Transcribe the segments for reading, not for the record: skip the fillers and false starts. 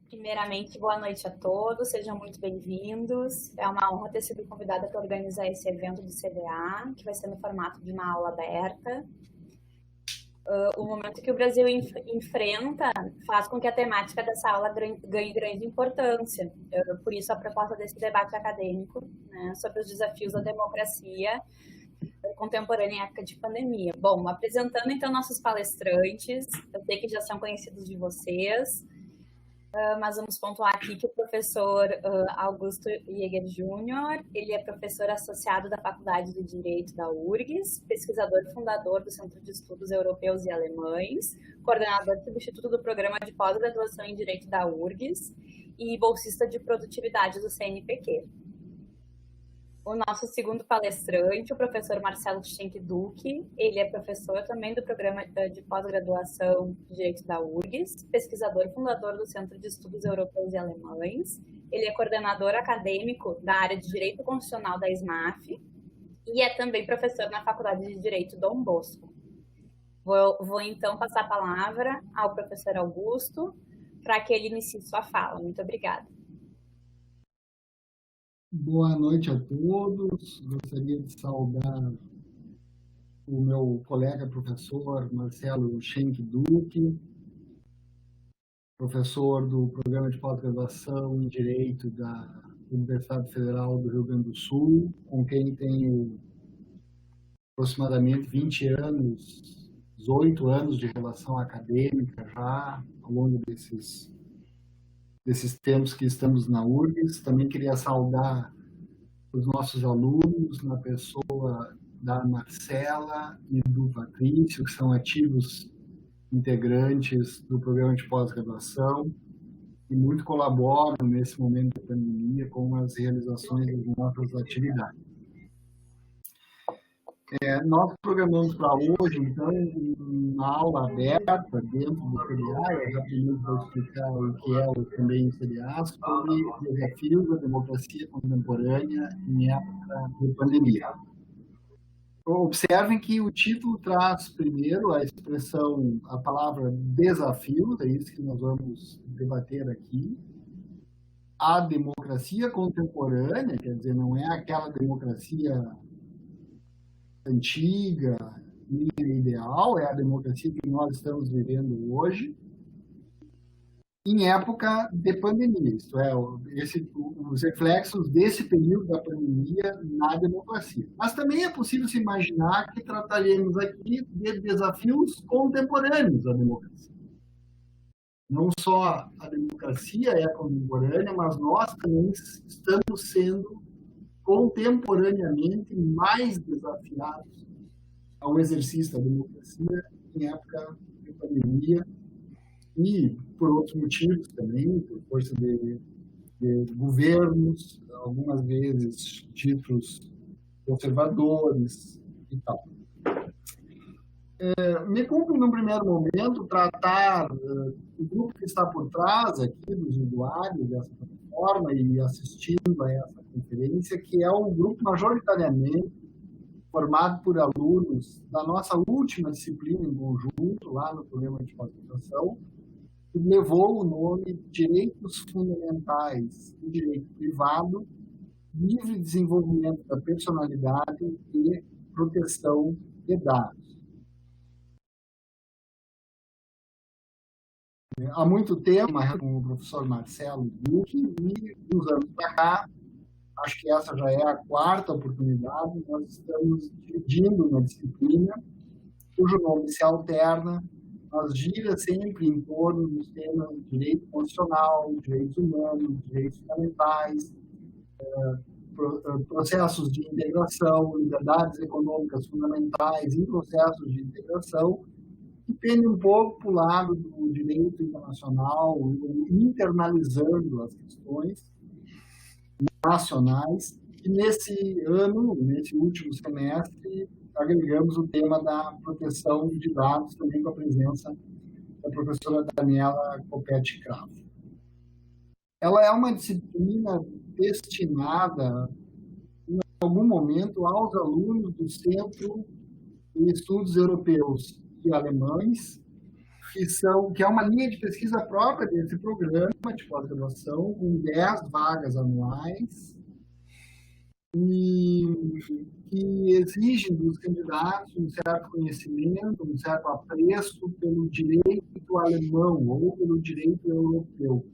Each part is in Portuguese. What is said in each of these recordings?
Primeiramente, boa noite a todos, sejam muito bem-vindos. É uma honra ter sido convidada para organizar esse evento do CDA, que vai ser no formato de uma aula aberta. O momento que o Brasil enfrenta faz com que a temática dessa aula ganhe grande importância. Por isso, a proposta desse debate acadêmico, né, sobre os desafios da democracia contemporânea em época de pandemia. Bom, apresentando então nossos palestrantes, eu sei que já são conhecidos de vocês, mas vamos pontuar aqui que o professor Augusto Jäger Júnior, ele é professor associado da Faculdade de Direito da URGS, pesquisador fundador do Centro de Estudos Europeus e Alemães, coordenador substituto do Programa de Pós-Graduação em Direito da URGS e bolsista de produtividade do CNPq. O nosso segundo palestrante, o professor Marcelo Schenck-Duque, ele é professor também do Programa de Pós-Graduação de Direito da URGS, pesquisador e fundador do Centro de Estudos Europeus e Alemães, ele é coordenador acadêmico da área de Direito Constitucional da SMAF e é também professor na Faculdade de Direito Dom Bosco. Vou então passar a palavra ao professor Augusto para que ele inicie sua fala. Muito obrigada. Boa noite a todos. Gostaria de saudar o meu colega professor Marcelo Schenck-Duque, professor do Programa de Pós-Graduação em Direito da Universidade Federal do Rio Grande do Sul, com quem tenho aproximadamente 20 anos, 18 anos de relação acadêmica já ao longo desses tempos que estamos na URGS. Também queria saudar os nossos alunos, na pessoa da Marcela e do Patrício, que são ativos integrantes do programa de pós-graduação e muito colaboram nesse momento da pandemia com as realizações das nossas atividades. Nós programamos para hoje, então, uma aula aberta dentro do CDA. Eu rapidamente vou explicar o que é também o CDA, sobre desafios da democracia contemporânea em época de pandemia. Observem que o título traz primeiro a expressão, a palavra desafios, é isso que nós vamos debater aqui. A democracia contemporânea, quer dizer, não é aquela democracia antiga e ideal, é a democracia que nós estamos vivendo hoje, em época de pandemia, isto é, os reflexos desse período da pandemia na democracia. Mas também é possível se imaginar que trataremos aqui de desafios contemporâneos à democracia. Não só a democracia é contemporânea, mas nós também estamos sendo contemporaneamente mais desafiados ao exercício da democracia em época de pandemia e por outros motivos também, por força de governos, algumas vezes títulos conservadores e tal. Me cumpre, num primeiro momento, tratar o grupo que está por trás aqui dos usuários dessa plataforma e assistindo a essa conferência, que é um grupo majoritariamente formado por alunos da nossa última disciplina em conjunto, lá no programa de pós-graduação, que levou o nome Direitos Fundamentais e Direito Privado, Livre Desenvolvimento da Personalidade e Proteção de Dados. Há muito tempo, com o professor Marcelo Duque, e uns anos para cá, acho que essa já é a quarta oportunidade, nós estamos dividindo uma disciplina cujo nome se alterna, mas gira sempre em torno dos temas de direito constitucional, direitos humanos, direitos fundamentais, processos de integração, liberdades econômicas fundamentais em processos de integração, depende um pouco para o lado do direito internacional, internalizando as questões nacionais. E nesse ano, nesse último semestre, agregamos o tema da proteção de dados, também com a presença da professora Daniela Copete Cravo. Ela é uma disciplina destinada, em algum momento, aos alunos do Centro de Estudos Europeus e Alemães, que é uma linha de pesquisa própria desse programa de pós-graduação, com 10 vagas anuais, e que exigem dos candidatos um certo conhecimento, um certo apreço pelo direito alemão ou pelo direito europeu.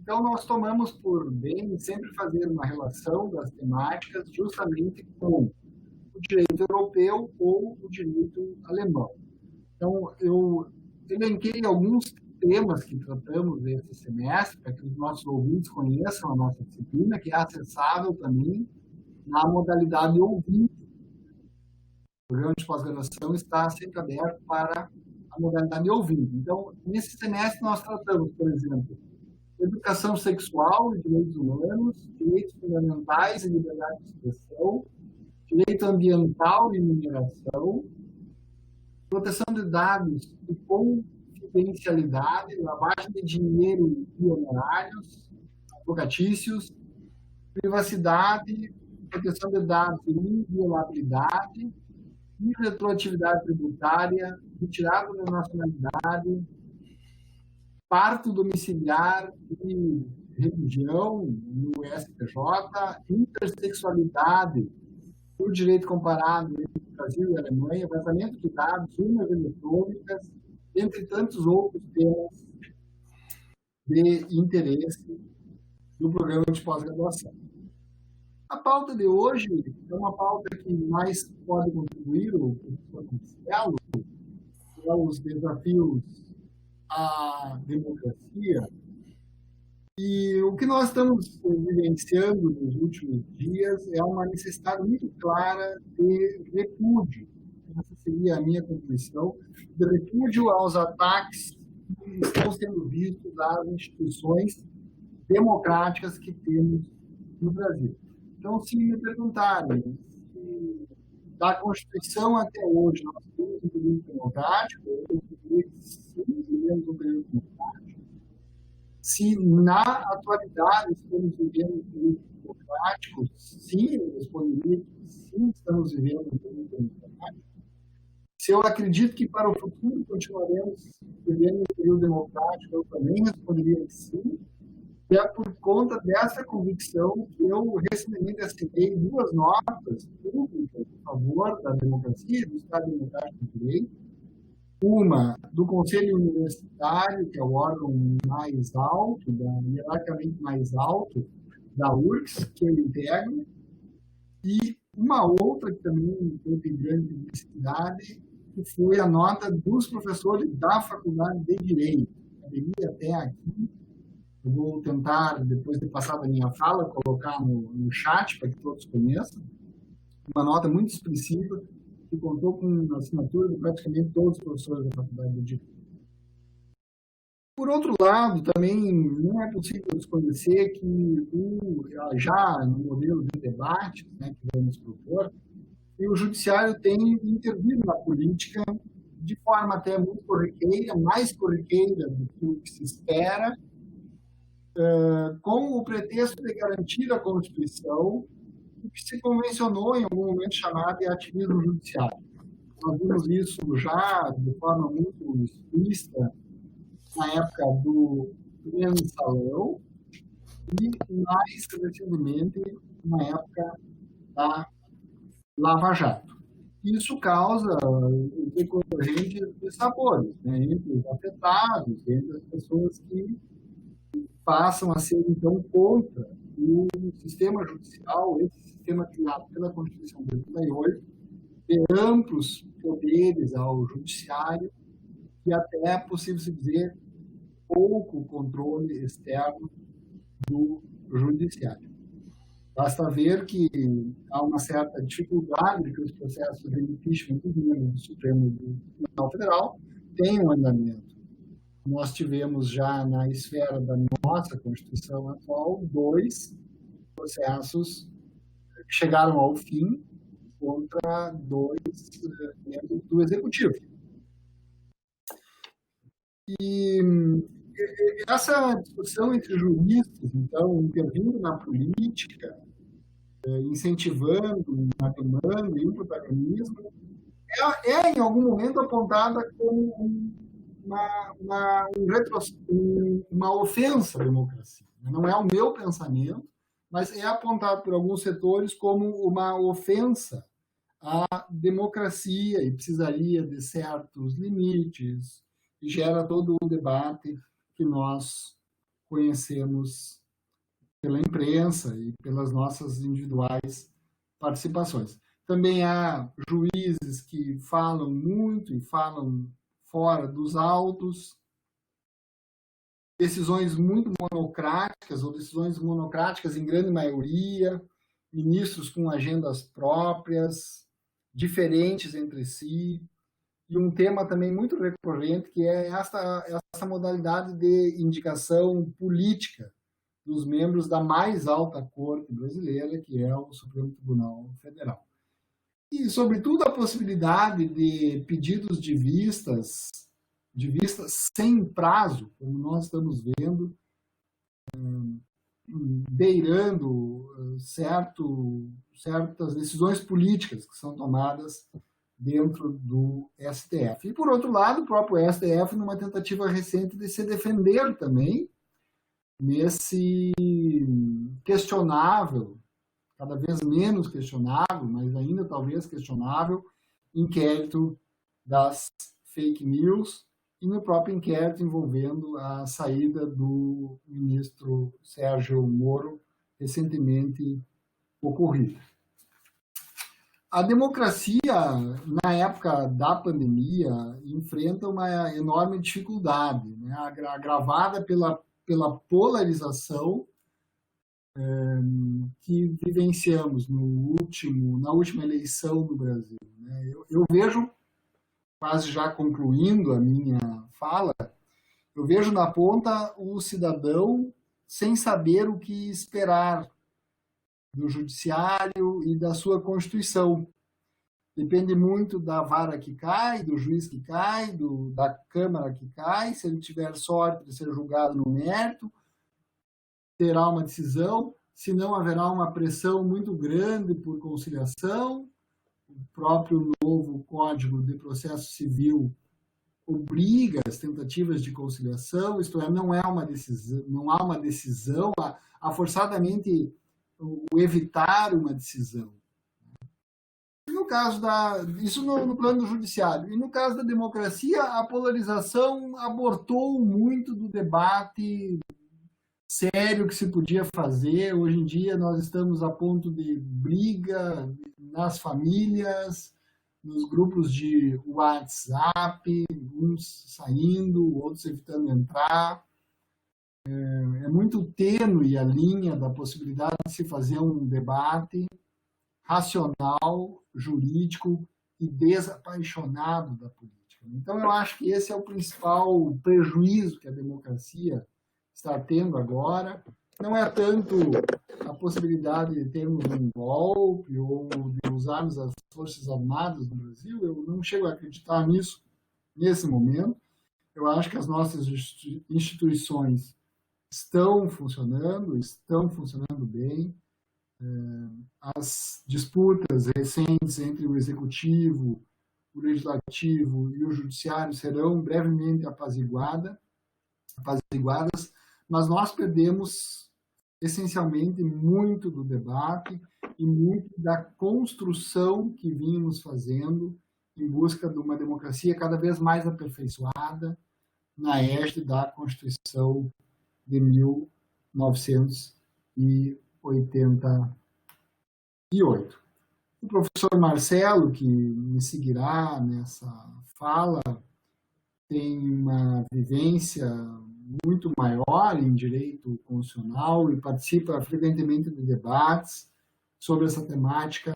Então, nós tomamos por bem sempre fazer uma relação das temáticas justamente com o direito europeu ou o direito alemão. Então, eu elenquei alguns temas que tratamos esse semestre, para que os nossos ouvintes conheçam a nossa disciplina, que é acessável também na modalidade ouvinte. O programa de pós-graduação está sempre aberto para a modalidade ouvinte. Então, nesse semestre, nós tratamos, por exemplo, educação sexual e direitos humanos, direitos fundamentais e liberdade de expressão, direito ambiental e mineração, proteção de dados e confidencialidade, lavagem de dinheiro e honorários, advocatícios, privacidade, proteção de dados e inviolabilidade, retroatividade tributária, retirada da nacionalidade, parto domiciliar e religião no STJ, intersexualidade, o direito comparado entre Brasil e Alemanha, vazamento de dados, urnas eletrônicas, entre tantos outros temas de interesse do programa de pós-graduação. A pauta de hoje é uma pauta que mais pode contribuir o professor Marcelo, que é os desafios à democracia. E o que nós estamos vivenciando nos últimos dias é uma necessidade muito clara de repúdio. Essa seria a minha conclusão, de repúdio aos ataques que estão sendo vistos às instituições democráticas que temos no Brasil. Então, se me perguntarem se da Constituição até hoje nós temos um período democrático, eu diria que sim, vivemos um período democrático. Se na atualidade estamos vivendo um período democrático, sim, eu responderia que sim, estamos vivendo um período democrático. Se eu acredito que para o futuro continuaremos vivendo um período democrático, eu também responderia que sim. E é por conta dessa convicção que eu recentemente assinei 2 notas públicas a favor da democracia e do Estado Democrático de Direito. Uma do Conselho Universitário, que é o órgão mais alto, hierarquicamente mais alto da URGS, que eu integro, e uma outra que também teve grande publicidade, que foi a nota dos professores da Faculdade de Direito. Poderia até aqui. Eu vou tentar, depois de passar da minha fala, colocar no chat para que todos conheçam. Uma nota muito expressiva que contou com a assinatura de praticamente todos os professores da Faculdade de Direito. Por outro lado, também não é possível desconhecer que já no modelo de debate, né, que vamos propor, que o Judiciário tem intervido na política de forma até muito corriqueira, mais corriqueira do que se espera, com o pretexto de garantir a Constituição, o que se convencionou em algum momento chamado de ativismo judiciário. Nós vimos isso já de forma muito explícita na época do mensalão e mais recentemente na época da Lava Jato. Isso causa decorrentes de sabores, né, entre os afetados, entre as pessoas que passam a ser, então, contra o sistema judicial, esse sistema criado pela Constituição de 88, de amplos poderes ao judiciário e até é possível se dizer pouco controle externo do judiciário. Basta ver que há uma certa dificuldade de que os processos de impeachment do Supremo Tribunal Federal tenham andamento. Nós tivemos já na esfera da nossa Constituição atual 2 processos que chegaram ao fim contra 2 membros do Executivo. E essa discussão entre juristas, então, intervindo na política, incentivando uma demanda e um protagonismo, é em algum momento apontada como uma ofensa à democracia. Não é o meu pensamento, mas é apontado por alguns setores como uma ofensa à democracia e precisaria de certos limites, e gera todo o debate que nós conhecemos pela imprensa e pelas nossas individuais participações. Também há juízes que falam muito e falam fora dos autos, decisões muito monocráticas, ou decisões monocráticas em grande maioria, ministros com agendas próprias, diferentes entre si, e um tema também muito recorrente, que é essa modalidade de indicação política dos membros da mais alta corte brasileira, que é o Supremo Tribunal Federal. E, sobretudo, a possibilidade de pedidos de vistas sem prazo, como nós estamos vendo, beirando certas decisões políticas que são tomadas dentro do STF. E, por outro lado, o próprio STF, numa tentativa recente de se defender também nesse questionável, cada vez menos questionável, mas ainda talvez questionável, inquérito das fake news, e no próprio inquérito envolvendo a saída do ministro Sérgio Moro, recentemente ocorrida. A democracia, na época da pandemia, enfrenta uma enorme dificuldade, né, agravada pela polarização que vivenciamos na última eleição no Brasil. Né? Eu vejo, quase já concluindo a minha fala, eu vejo na ponta o cidadão sem saber o que esperar do judiciário e da sua Constituição. Depende muito da vara que cai, do juiz que cai, da Câmara que cai. Se ele tiver sorte de ser julgado no mérito, terá uma decisão. Se não, haverá uma pressão muito grande por conciliação. O próprio novo Código de Processo Civil obriga as tentativas de conciliação, isto é, não há uma decisão, há forçadamente o evitar uma decisão. E no caso isso no plano judiciário. E no caso da democracia, a polarização abortou muito do debate sério que se podia fazer. Hoje em dia nós estamos a ponto de briga nas famílias, nos grupos de WhatsApp, uns saindo, outros evitando entrar. É muito tênue a linha da possibilidade de se fazer um debate racional, jurídico e desapaixonado da política. Então, eu acho que esse é o principal prejuízo que a democracia está tendo agora. Não é tanto a possibilidade de termos um golpe ou de usarmos as Forças Armadas no Brasil. Eu não chego a acreditar nisso nesse momento. Eu acho que as nossas instituições estão funcionando bem. As disputas recentes entre o Executivo, o Legislativo e o Judiciário serão brevemente apaziguadas, mas nós perdemos essencialmente muito do debate e muito da construção que vínhamos fazendo em busca de uma democracia cada vez mais aperfeiçoada na égide da Constituição de 1988. O professor Marcelo, que me seguirá nessa fala, tem uma vivência muito maior em direito constitucional e participa frequentemente de debates sobre essa temática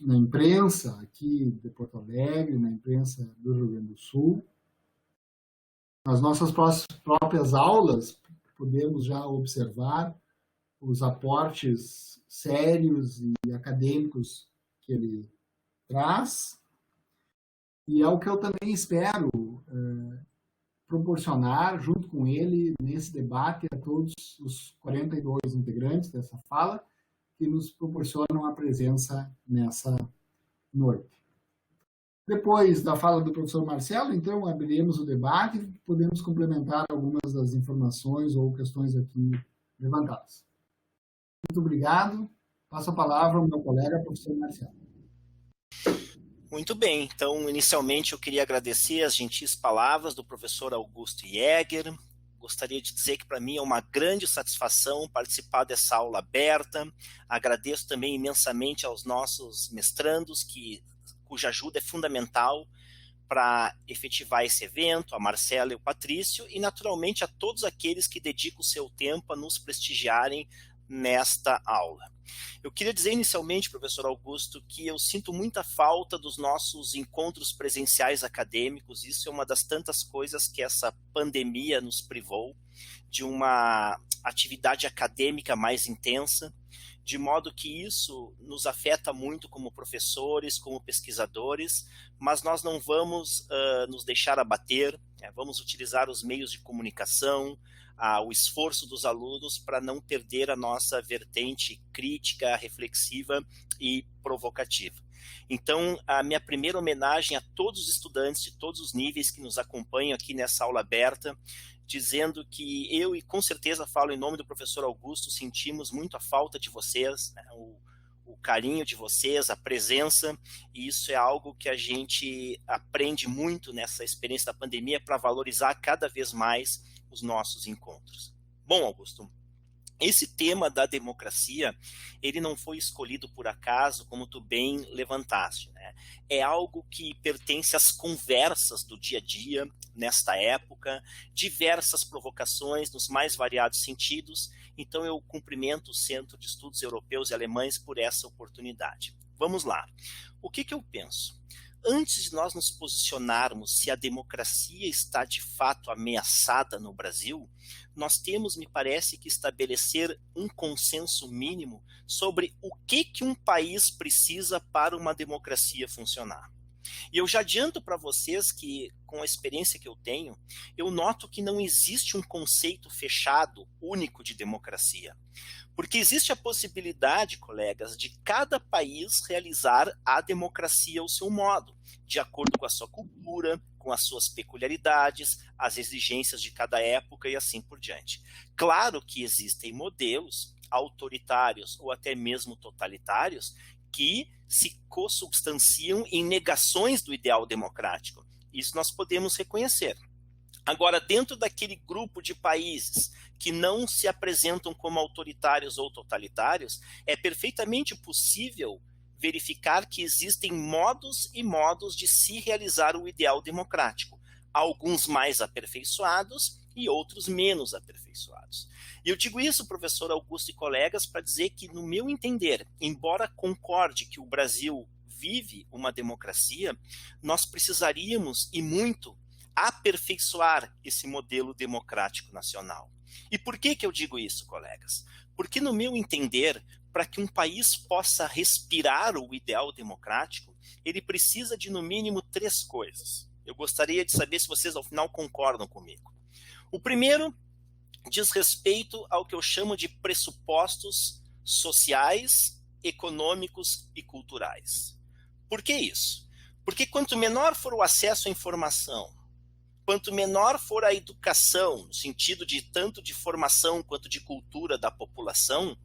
na imprensa aqui de Porto Alegre, na imprensa do Rio Grande do Sul. Nas nossas próprias aulas, podemos já observar os aportes sérios e acadêmicos que ele traz. E é o que eu também espero proporcionar, junto com ele, nesse debate, a todos os 42 integrantes dessa fala, que nos proporcionam a presença nessa noite. Depois da fala do professor Marcelo, então, abriremos o debate e podemos complementar algumas das informações ou questões aqui levantadas. Muito obrigado. Passo a palavra ao meu colega, professor Marcelo. Muito bem. Então, inicialmente, eu queria agradecer as gentis palavras do professor Augusto Jäger. Gostaria de dizer que para mim é uma grande satisfação participar dessa aula aberta. Agradeço também imensamente aos nossos mestrandos, cuja ajuda é fundamental para efetivar esse evento, a Marcela e o Patrício, e naturalmente a todos aqueles que dedicam o seu tempo a nos prestigiarem nesta aula. Eu queria dizer inicialmente, professor Augusto, que eu sinto muita falta dos nossos encontros presenciais acadêmicos. Isso é uma das tantas coisas que essa pandemia nos privou, de uma atividade acadêmica mais intensa, de modo que isso nos afeta muito como professores, como pesquisadores, mas nós não vamos nos deixar abater, vamos utilizar os meios de comunicação, o esforço dos alunos para não perder a nossa vertente crítica, reflexiva e provocativa. Então, a minha primeira homenagem a todos os estudantes de todos os níveis que nos acompanham aqui nessa aula aberta, dizendo que eu, e com certeza falo em nome do professor Augusto, sentimos muito a falta de vocês, né, o carinho de vocês, a presença, e isso é algo que a gente aprende muito nessa experiência da pandemia para valorizar cada vez mais os nossos encontros. Bom, Augusto, esse tema da democracia, ele não foi escolhido por acaso, como tu bem levantaste, né? É algo que pertence às conversas do dia a dia, nesta época, diversas provocações nos mais variados sentidos, então eu cumprimento o Centro de Estudos Europeus e Alemães por essa oportunidade. Vamos lá. O que eu penso? Antes de nós nos posicionarmos se a democracia está de fato ameaçada no Brasil, nós temos, me parece, que estabelecer um consenso mínimo sobre o que um país precisa para uma democracia funcionar. E eu já adianto para vocês que, com a experiência que eu tenho, eu noto que não existe um conceito fechado, único de democracia. Porque existe a possibilidade, colegas, de cada país realizar a democracia ao seu modo, de acordo com a sua cultura, com as suas peculiaridades, as exigências de cada época e assim por diante. Claro que existem modelos autoritários ou até mesmo totalitários que se consubstanciam em negações do ideal democrático. Isso nós podemos reconhecer. Agora, dentro daquele grupo de países que não se apresentam como autoritários ou totalitários, é perfeitamente possível verificar que existem modos e modos de se realizar o ideal democrático, alguns mais aperfeiçoados e outros menos aperfeiçoados. E eu digo isso, professor Augusto e colegas, para dizer que, no meu entender, embora concorde que o Brasil vive uma democracia, nós precisaríamos, e muito, aperfeiçoar esse modelo democrático nacional. E por que eu digo isso, colegas? Porque, no meu entender, para que um país possa respirar o ideal democrático, ele precisa de, no mínimo, 3 coisas. Eu gostaria de saber se vocês, ao final, concordam comigo. O primeiro diz respeito ao que eu chamo de pressupostos sociais, econômicos e culturais. Por que isso? Porque quanto menor for o acesso à informação, quanto menor for a educação, no sentido de tanto de formação quanto de cultura da população,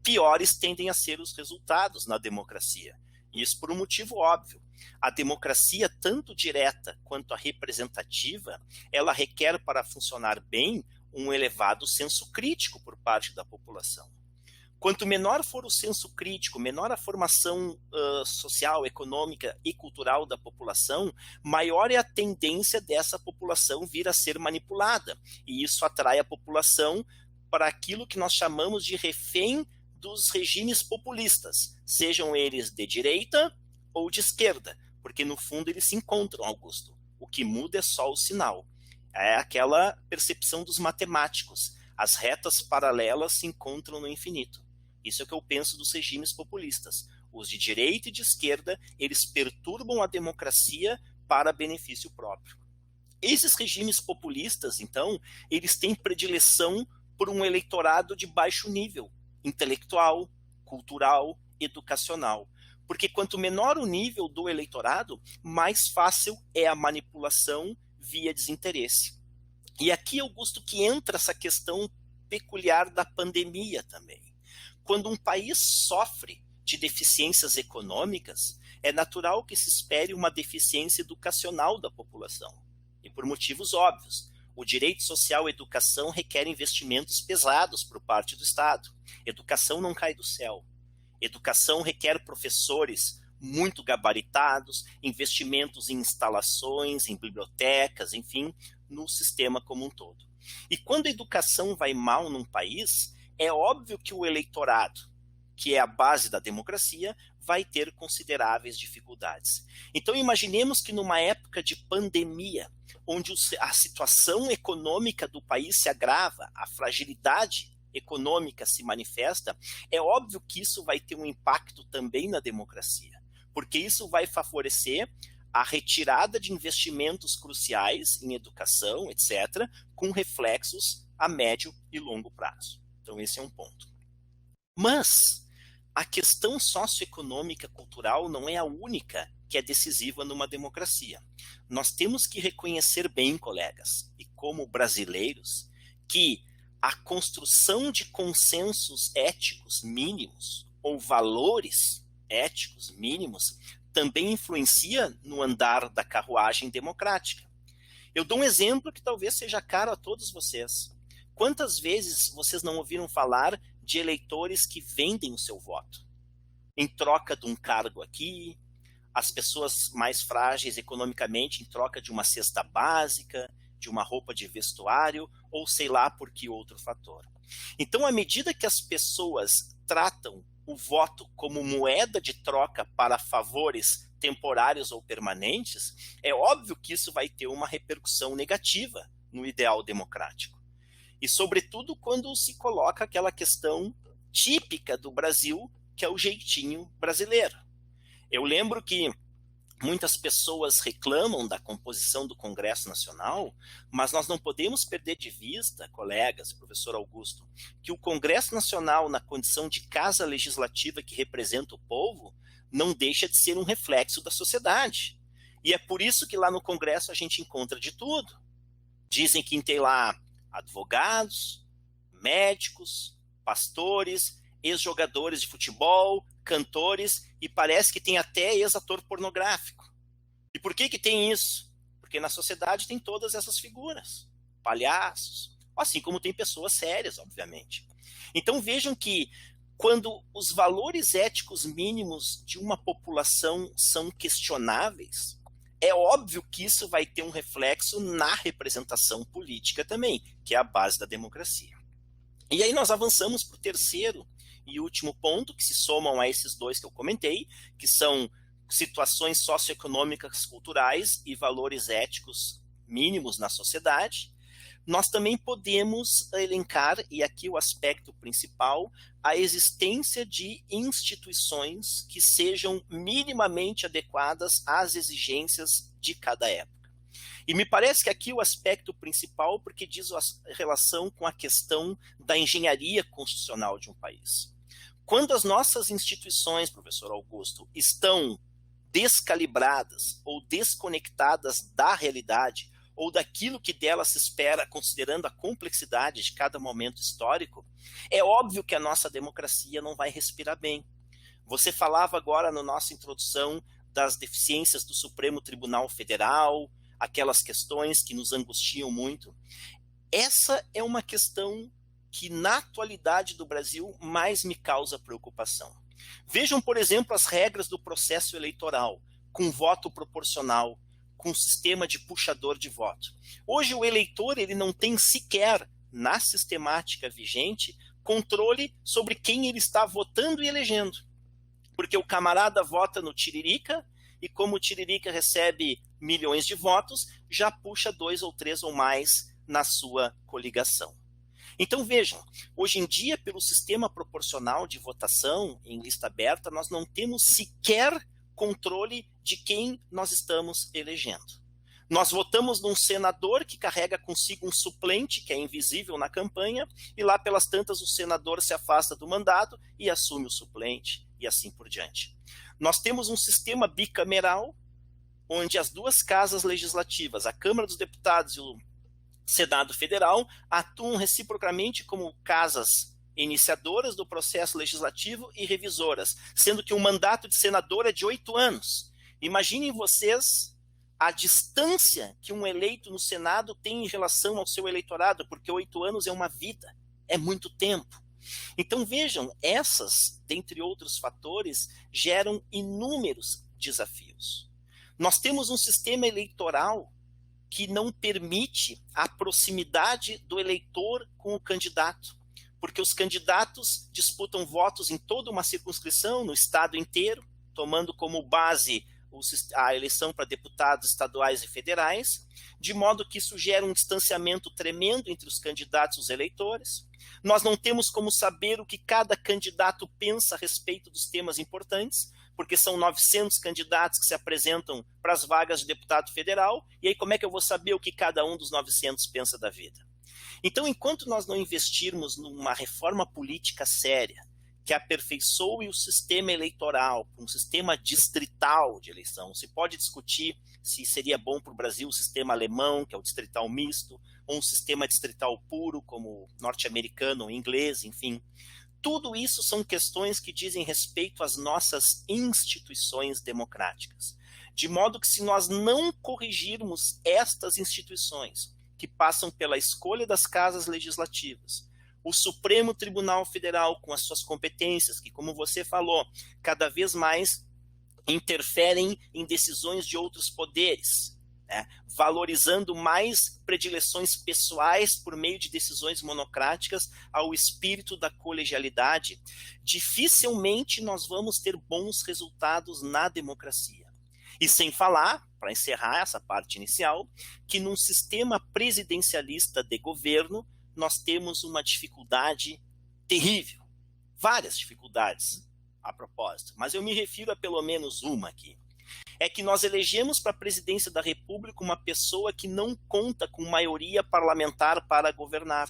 piores tendem a ser os resultados na democracia. Isso por um motivo óbvio. A democracia, tanto direta quanto a representativa, ela requer, para funcionar bem, um elevado senso crítico por parte da população. Quanto menor for o senso crítico, menor a formação social, econômica e cultural da população, maior é a tendência dessa população vir a ser manipulada. E isso atrai a população para aquilo que nós chamamos de refém dos regimes populistas, sejam eles de direita ou de esquerda, porque no fundo eles se encontram, Augusto. O que muda é só o sinal. É aquela percepção dos matemáticos. As retas paralelas se encontram no infinito. Isso é o que eu penso dos regimes populistas. Os de direita e de esquerda, eles perturbam a democracia para benefício próprio. Esses regimes populistas, então, eles têm predileção por um eleitorado de baixo nível, intelectual, cultural, educacional. Porque quanto menor o nível do eleitorado, mais fácil é a manipulação via desinteresse. E aqui, Augusto, que entra essa questão peculiar da pandemia também. Quando um país sofre de deficiências econômicas, é natural que se espere uma deficiência educacional da população. E por motivos óbvios. O direito social à educação requer investimentos pesados por parte do Estado. Educação não cai do céu. Educação requer professores muito gabaritados, investimentos em instalações, em bibliotecas, enfim, no sistema como um todo. E quando a educação vai mal num país, é óbvio que o eleitorado, que é a base da democracia, vai ter consideráveis dificuldades. Então imaginemos que numa época de pandemia, onde a situação econômica do país se agrava, a fragilidade econômica se manifesta, é óbvio que isso vai ter um impacto também na democracia, porque isso vai favorecer a retirada de investimentos cruciais em educação, etc., com reflexos a médio e longo prazo. Então esse é um ponto. Mas a questão socioeconômica cultural não é a única que é decisiva numa democracia. Nós temos que reconhecer bem, colegas, e como brasileiros, que a construção de consensos éticos mínimos ou valores éticos mínimos também influencia no andar da carruagem democrática. Eu dou um exemplo que talvez seja caro a todos vocês. Quantas vezes vocês não ouviram falar de eleitores que vendem o seu voto em troca de um cargo aqui, as pessoas mais frágeis economicamente em troca de uma cesta básica, de uma roupa de vestuário, ou sei lá por que outro fator. Então, à medida que as pessoas tratam o voto como moeda de troca para favores temporários ou permanentes, é óbvio que isso vai ter uma repercussão negativa no ideal democrático. E, sobretudo, quando se coloca aquela questão típica do Brasil, que é o jeitinho brasileiro. Eu lembro que muitas pessoas reclamam da composição do Congresso Nacional, mas nós não podemos perder de vista, colegas, professor Augusto, que o Congresso Nacional, na condição de casa legislativa que representa o povo, não deixa de ser um reflexo da sociedade. E é por isso que lá no Congresso a gente encontra de tudo. Dizem que tem lá advogados, médicos, pastores, ex-jogadores de futebol, cantores, e parece que tem até ex-ator pornográfico. E por que tem isso? Porque na sociedade tem todas essas figuras, palhaços, assim como tem pessoas sérias, obviamente. Então vejam que quando os valores éticos mínimos de uma população são questionáveis, é óbvio que isso vai ter um reflexo na representação política também, que é a base da democracia. E aí nós avançamos para o terceiro e último ponto, que se somam a esses dois que eu comentei, que são situações socioeconômicas, culturais e valores éticos mínimos na sociedade. Nós também podemos elencar, e aqui o aspecto principal, a existência de instituições que sejam minimamente adequadas às exigências de cada época. E me parece que aqui o aspecto principal, porque diz a relação com a questão da engenharia constitucional de um país. Quando as nossas instituições, professor Augusto, estão descalibradas ou desconectadas da realidade, ou daquilo que dela se espera, considerando a complexidade de cada momento histórico, é óbvio que a nossa democracia não vai respirar bem. Você falava agora na nossa introdução das deficiências do Supremo Tribunal Federal, aquelas questões que nos angustiam muito. Essa é uma questão que, na atualidade do Brasil, mais me causa preocupação. Vejam, por exemplo, as regras do processo eleitoral, com voto proporcional, com sistema de puxador de voto. Hoje o eleitor ele não tem sequer, na sistemática vigente, controle sobre quem ele está votando e elegendo. Porque o camarada vota no Tiririca e como o Tiririca recebe milhões de votos, já puxa 2 ou 3 ou mais na sua coligação. Então vejam, hoje em dia, pelo sistema proporcional de votação em lista aberta, nós não temos sequer controle de quem nós estamos elegendo. Nós votamos num senador que carrega consigo um suplente, que é invisível na campanha, e lá pelas tantas o senador se afasta do mandato e assume o suplente, e assim por diante. Nós temos um sistema bicameral, onde as duas casas legislativas, a Câmara dos Deputados e o Senado Federal, atuam reciprocamente como casas iniciadoras do processo legislativo e revisoras, sendo que o mandato de senador é de 8 anos. Imaginem vocês a distância que um eleito no Senado tem em relação ao seu eleitorado, porque 8 anos é uma vida, é muito tempo. Então vejam, essas, dentre outros fatores, geram inúmeros desafios. Nós temos um sistema eleitoral que não permite a proximidade do eleitor com o candidato, porque os candidatos disputam votos em toda uma circunscrição, no estado inteiro, tomando como base a eleição para deputados estaduais e federais, de modo que isso gera um distanciamento tremendo entre os candidatos e os eleitores. Nós não temos como saber o que cada candidato pensa a respeito dos temas importantes, porque são 900 candidatos que se apresentam para as vagas de deputado federal, e aí como é que eu vou saber o que cada um dos 900 pensa da vida? Então, enquanto nós não investirmos numa reforma política séria, que aperfeiçoe o sistema eleitoral, um sistema distrital de eleição, se pode discutir se seria bom para o Brasil o sistema alemão, que é o distrital misto, ou um sistema distrital puro, como o norte-americano ou inglês, enfim. Tudo isso são questões que dizem respeito às nossas instituições democráticas. De modo que, se nós não corrigirmos estas instituições, que passam pela escolha das casas legislativas, o Supremo Tribunal Federal, com as suas competências, que, como você falou, cada vez mais interferem em decisões de outros poderes, né? Valorizando mais predileções pessoais por meio de decisões monocráticas ao espírito da colegialidade, dificilmente nós vamos ter bons resultados na democracia. E sem falar, para encerrar essa parte inicial, que num sistema presidencialista de governo, nós temos uma dificuldade terrível, várias dificuldades a propósito, mas eu me refiro a pelo menos uma aqui. É que nós elegemos para a presidência da República uma pessoa que não conta com maioria parlamentar para governar.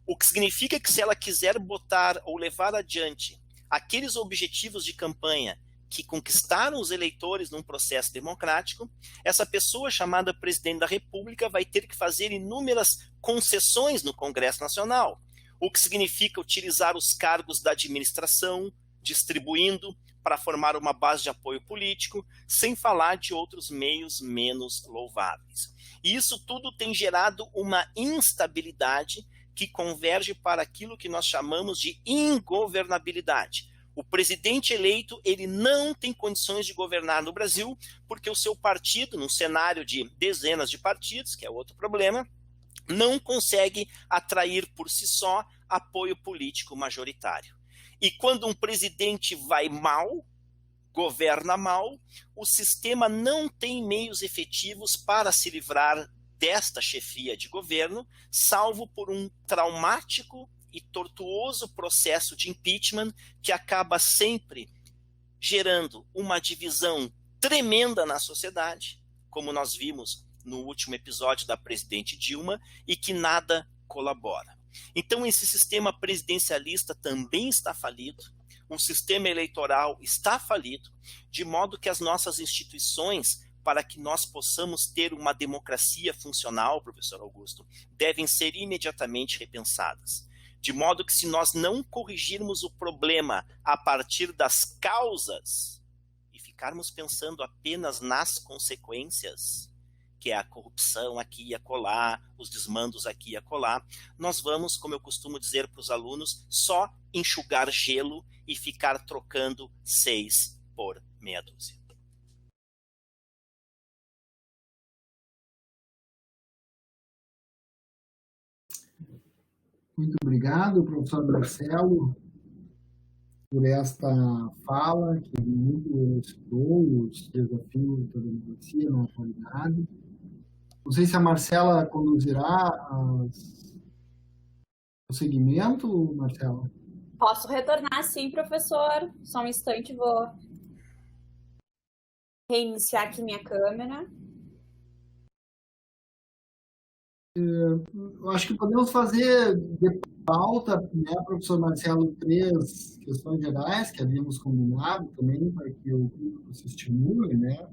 O que significa que, se ela quiser botar ou levar adiante aqueles objetivos de campanha que conquistaram os eleitores num processo democrático, essa pessoa chamada presidente da República vai ter que fazer inúmeras concessões no Congresso Nacional, o que significa utilizar os cargos da administração, distribuindo para formar uma base de apoio político, sem falar de outros meios menos louváveis. E isso tudo tem gerado uma instabilidade que converge para aquilo que nós chamamos de ingovernabilidade. O presidente eleito, ele não tem condições de governar no Brasil, porque o seu partido, num cenário de dezenas de partidos, que é outro problema, não consegue atrair por si só apoio político majoritário. E quando um presidente vai mal, governa mal, o sistema não tem meios efetivos para se livrar desta chefia de governo, salvo por um traumático e tortuoso processo de impeachment que acaba sempre gerando uma divisão tremenda na sociedade, como nós vimos no último episódio da presidente Dilma, e que nada colabora. Então, esse sistema presidencialista também está falido, o sistema eleitoral está falido, de modo que as nossas instituições, para que nós possamos ter uma democracia funcional, professor Augusto, devem ser imediatamente repensadas. De modo que, se nós não corrigirmos o problema a partir das causas e ficarmos pensando apenas nas consequências, que é a corrupção aqui e acolá, os desmandos aqui e acolá, nós vamos, como eu costumo dizer para os alunos, só enxugar gelo e ficar trocando 6 por meia dúzia. Muito obrigado, professor Marcelo, por esta fala que muito explorou os desafios da democracia na atualidade. Não sei se a Marcela conduzirá o segmento, Marcela. Posso retornar sim, professor. Só um instante, vou reiniciar aqui minha câmera. Eu acho que podemos fazer de pauta, né, professor Marcelo, 3 questões gerais que havíamos combinado também, para que o público se estimule, né,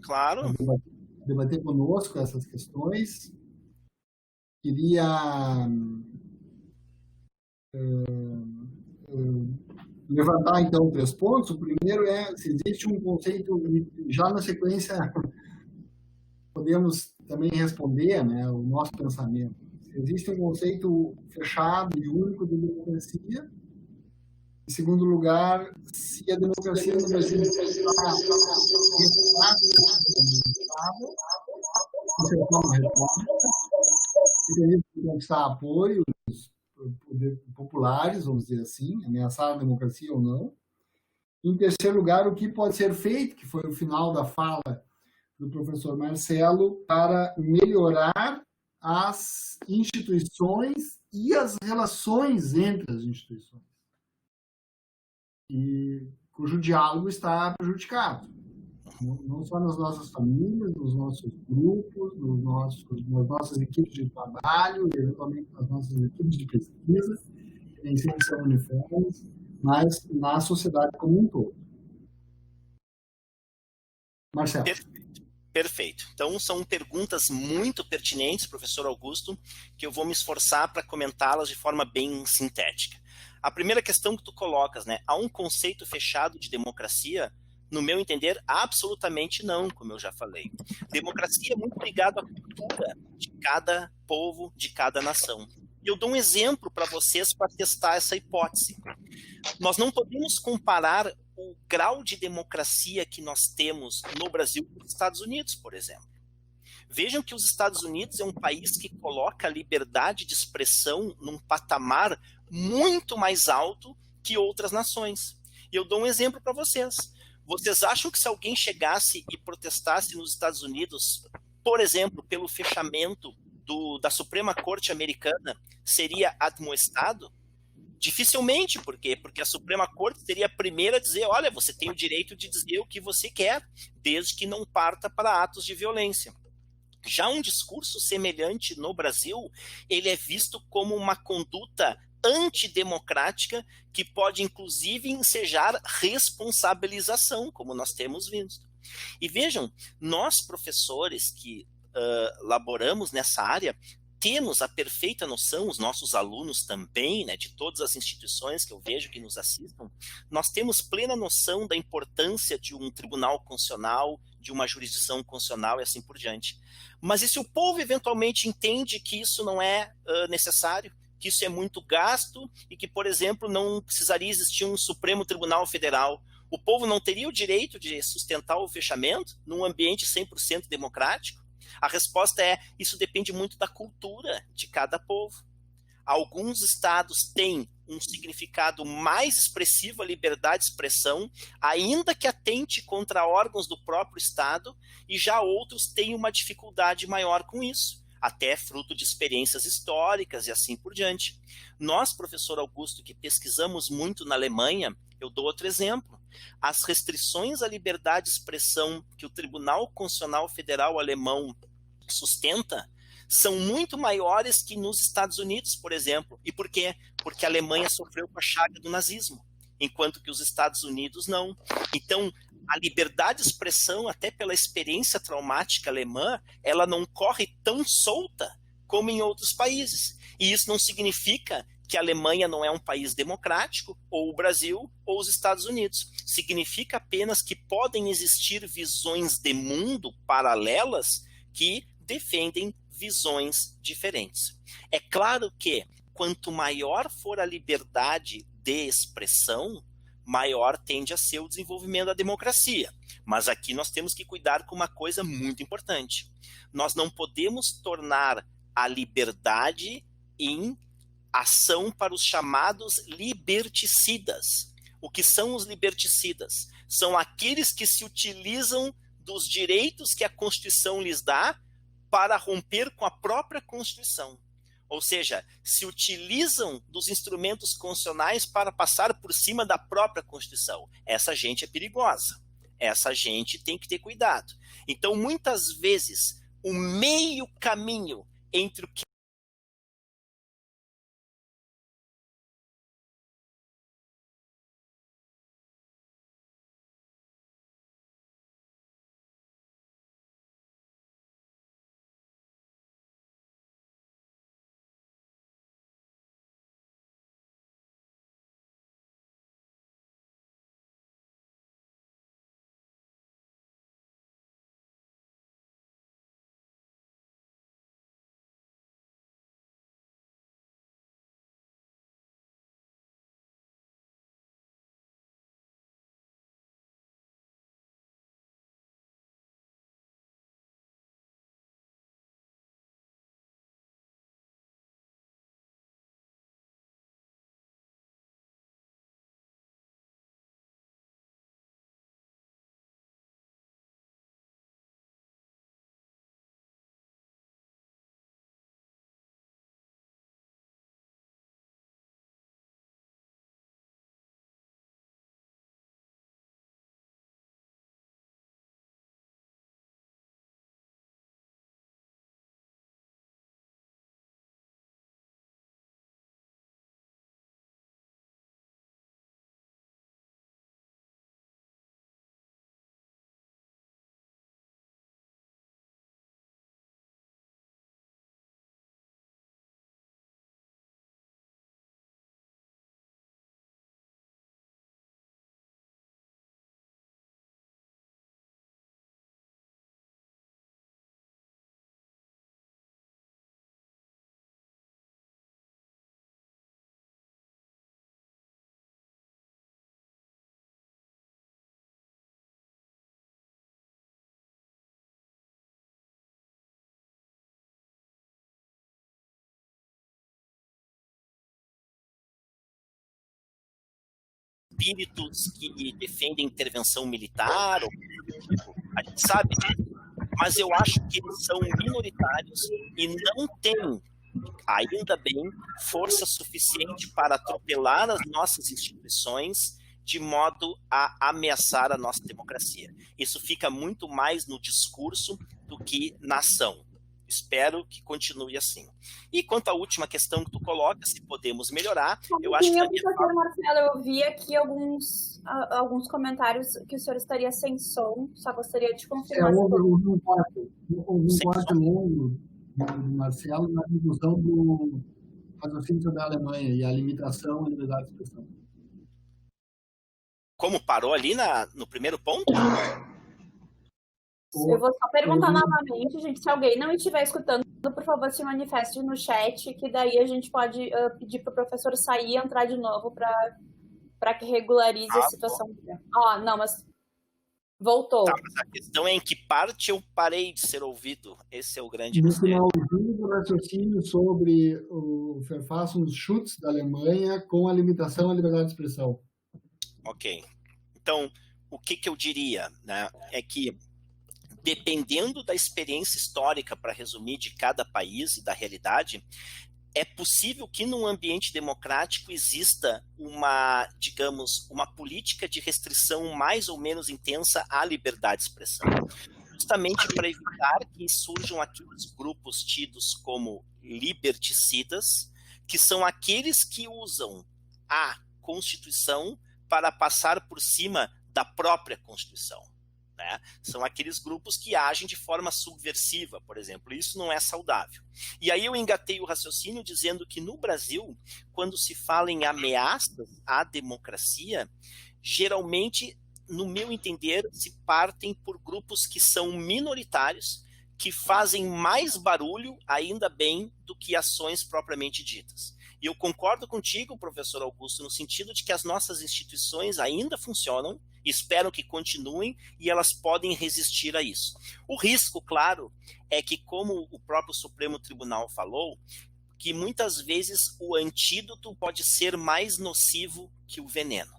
Claro. a debater conosco essas questões. Queria levantar, então, 3 pontos. O primeiro é se existe um conceito, já na sequência podemos também responder, né, o nosso pensamento. Se existe um conceito fechado e único de democracia. Em segundo lugar, se a democracia no Brasil está conquistar apoios populares, vamos dizer assim, ameaçar a democracia ou não. Em terceiro lugar, o que pode ser feito, que foi o final da fala do professor Marcelo, para melhorar as instituições e as relações entre as instituições, e cujo diálogo está prejudicado, não só nas nossas famílias, nos nossos grupos, nas nossas equipes de trabalho, eventualmente nas nossas equipes de pesquisa, que nem sempre são uniformes, mas na sociedade como um todo. Marcelo. Perfeito. Então, são perguntas muito pertinentes, professor Augusto, que eu vou me esforçar para comentá-las de forma bem sintética. A primeira questão que tu colocas, né? Há um conceito fechado de democracia? No meu entender, absolutamente não, como eu já falei. Democracia é muito ligada à cultura de cada povo, de cada nação. E eu dou um exemplo para vocês para testar essa hipótese. Nós não podemos comparar o grau de democracia que nós temos no Brasil com os Estados Unidos, por exemplo. Vejam que os Estados Unidos é um país que coloca a liberdade de expressão num patamar muito mais alto que outras nações. E eu dou um exemplo para vocês. Vocês acham que se alguém chegasse e protestasse nos Estados Unidos, por exemplo, pelo fechamento da Suprema Corte Americana, seria admoestado? Dificilmente, por quê? Porque a Suprema Corte seria a primeira a dizer, olha, você tem o direito de dizer o que você quer, desde que não parta para atos de violência. Já um discurso semelhante no Brasil, ele é visto como uma conduta antidemocrática que pode, inclusive, ensejar responsabilização, como nós temos visto. E vejam, nós professores que laboramos nessa área, temos a perfeita noção, os nossos alunos também, né, de todas as instituições que eu vejo que nos assistam, nós temos plena noção da importância de um tribunal constitucional, de uma jurisdição constitucional e assim por diante. Mas e se o povo eventualmente entende que isso não é necessário, que isso é muito gasto e que, por exemplo, não precisaria existir um Supremo Tribunal Federal? O povo não teria o direito de sustentar o fechamento num ambiente 100% democrático? A resposta é, isso depende muito da cultura de cada povo. Alguns estados têm um significado mais expressivo à liberdade de expressão, ainda que atente contra órgãos do próprio estado, e já outros têm uma dificuldade maior com isso, até fruto de experiências históricas e assim por diante. Nós, professor Augusto, que pesquisamos muito na Alemanha, eu dou outro exemplo. As restrições à liberdade de expressão que o Tribunal Constitucional Federal alemão sustenta são muito maiores que nos Estados Unidos, por exemplo. E por quê? Porque a Alemanha sofreu com a chaga do nazismo, enquanto que os Estados Unidos não. Então, a liberdade de expressão, até pela experiência traumática alemã, ela não corre tão solta como em outros países. E isso não significa que a Alemanha não é um país democrático, ou o Brasil, ou os Estados Unidos. Significa apenas que podem existir visões de mundo paralelas que defendem visões diferentes. É claro que, quanto maior for a liberdade de expressão, maior tende a ser o desenvolvimento da democracia. Mas aqui nós temos que cuidar com uma coisa muito importante. Nós não podemos tornar a liberdade em ação para os chamados liberticidas. O que são os liberticidas? São aqueles que se utilizam dos direitos que a Constituição lhes dá para romper com a própria Constituição. Ou seja, se utilizam dos instrumentos constitucionais para passar por cima da própria Constituição. Essa gente é perigosa. Essa gente tem que ter cuidado. Então, muitas vezes, o meio caminho entre o que espíritos que defendem intervenção militar, ou coisa do tipo. A gente sabe disso, mas eu acho que eles são minoritários e não têm, ainda bem, força suficiente para atropelar as nossas instituições de modo a ameaçar a nossa democracia. Isso fica muito mais no discurso do que na ação. Espero que continue assim. E quanto à última questão que tu coloca, se podemos melhorar, eu acho que... Professor Marcelo, eu vi aqui alguns comentários que o senhor estaria sem som, só gostaria de confirmar. Houve um corte longo do Marcelo na conclusão do raciocínio sobre a Alemanha e a limitação à liberdade de expressão. Como parou ali no primeiro ponto? Eu vou só perguntar novamente, gente, se alguém não estiver escutando, por favor, se manifeste no chat, que daí a gente pode pedir para o professor sair e entrar de novo para que regularize a situação. Não, mas voltou. Tá, mas a questão é em que parte eu parei de ser ouvido. Esse é o grande No mistério. finalzinho do raciocínio sobre o Verfassungsschutz da Alemanha com a limitação à liberdade de expressão. Ok. Então, o que eu diria, né, é que dependendo da experiência histórica, para resumir, de cada país e da realidade, é possível que num ambiente democrático exista uma, digamos, uma política de restrição mais ou menos intensa à liberdade de expressão, justamente para evitar que surjam aqueles grupos tidos como liberticidas, que são aqueles que usam a Constituição para passar por cima da própria Constituição. Né? São aqueles grupos que agem de forma subversiva, por exemplo. Isso não é saudável. E aí eu engatei o raciocínio dizendo que no Brasil, quando se fala em ameaças à democracia, geralmente, no meu entender, se partem por grupos que são minoritários, que fazem mais barulho, ainda bem, do que ações propriamente ditas. E eu concordo contigo, professor Augusto, no sentido de que as nossas instituições ainda funcionam, espero que continuem, e elas podem resistir a isso. O risco, claro, é que, como o próprio Supremo Tribunal falou, que muitas vezes o antídoto pode ser mais nocivo que o veneno.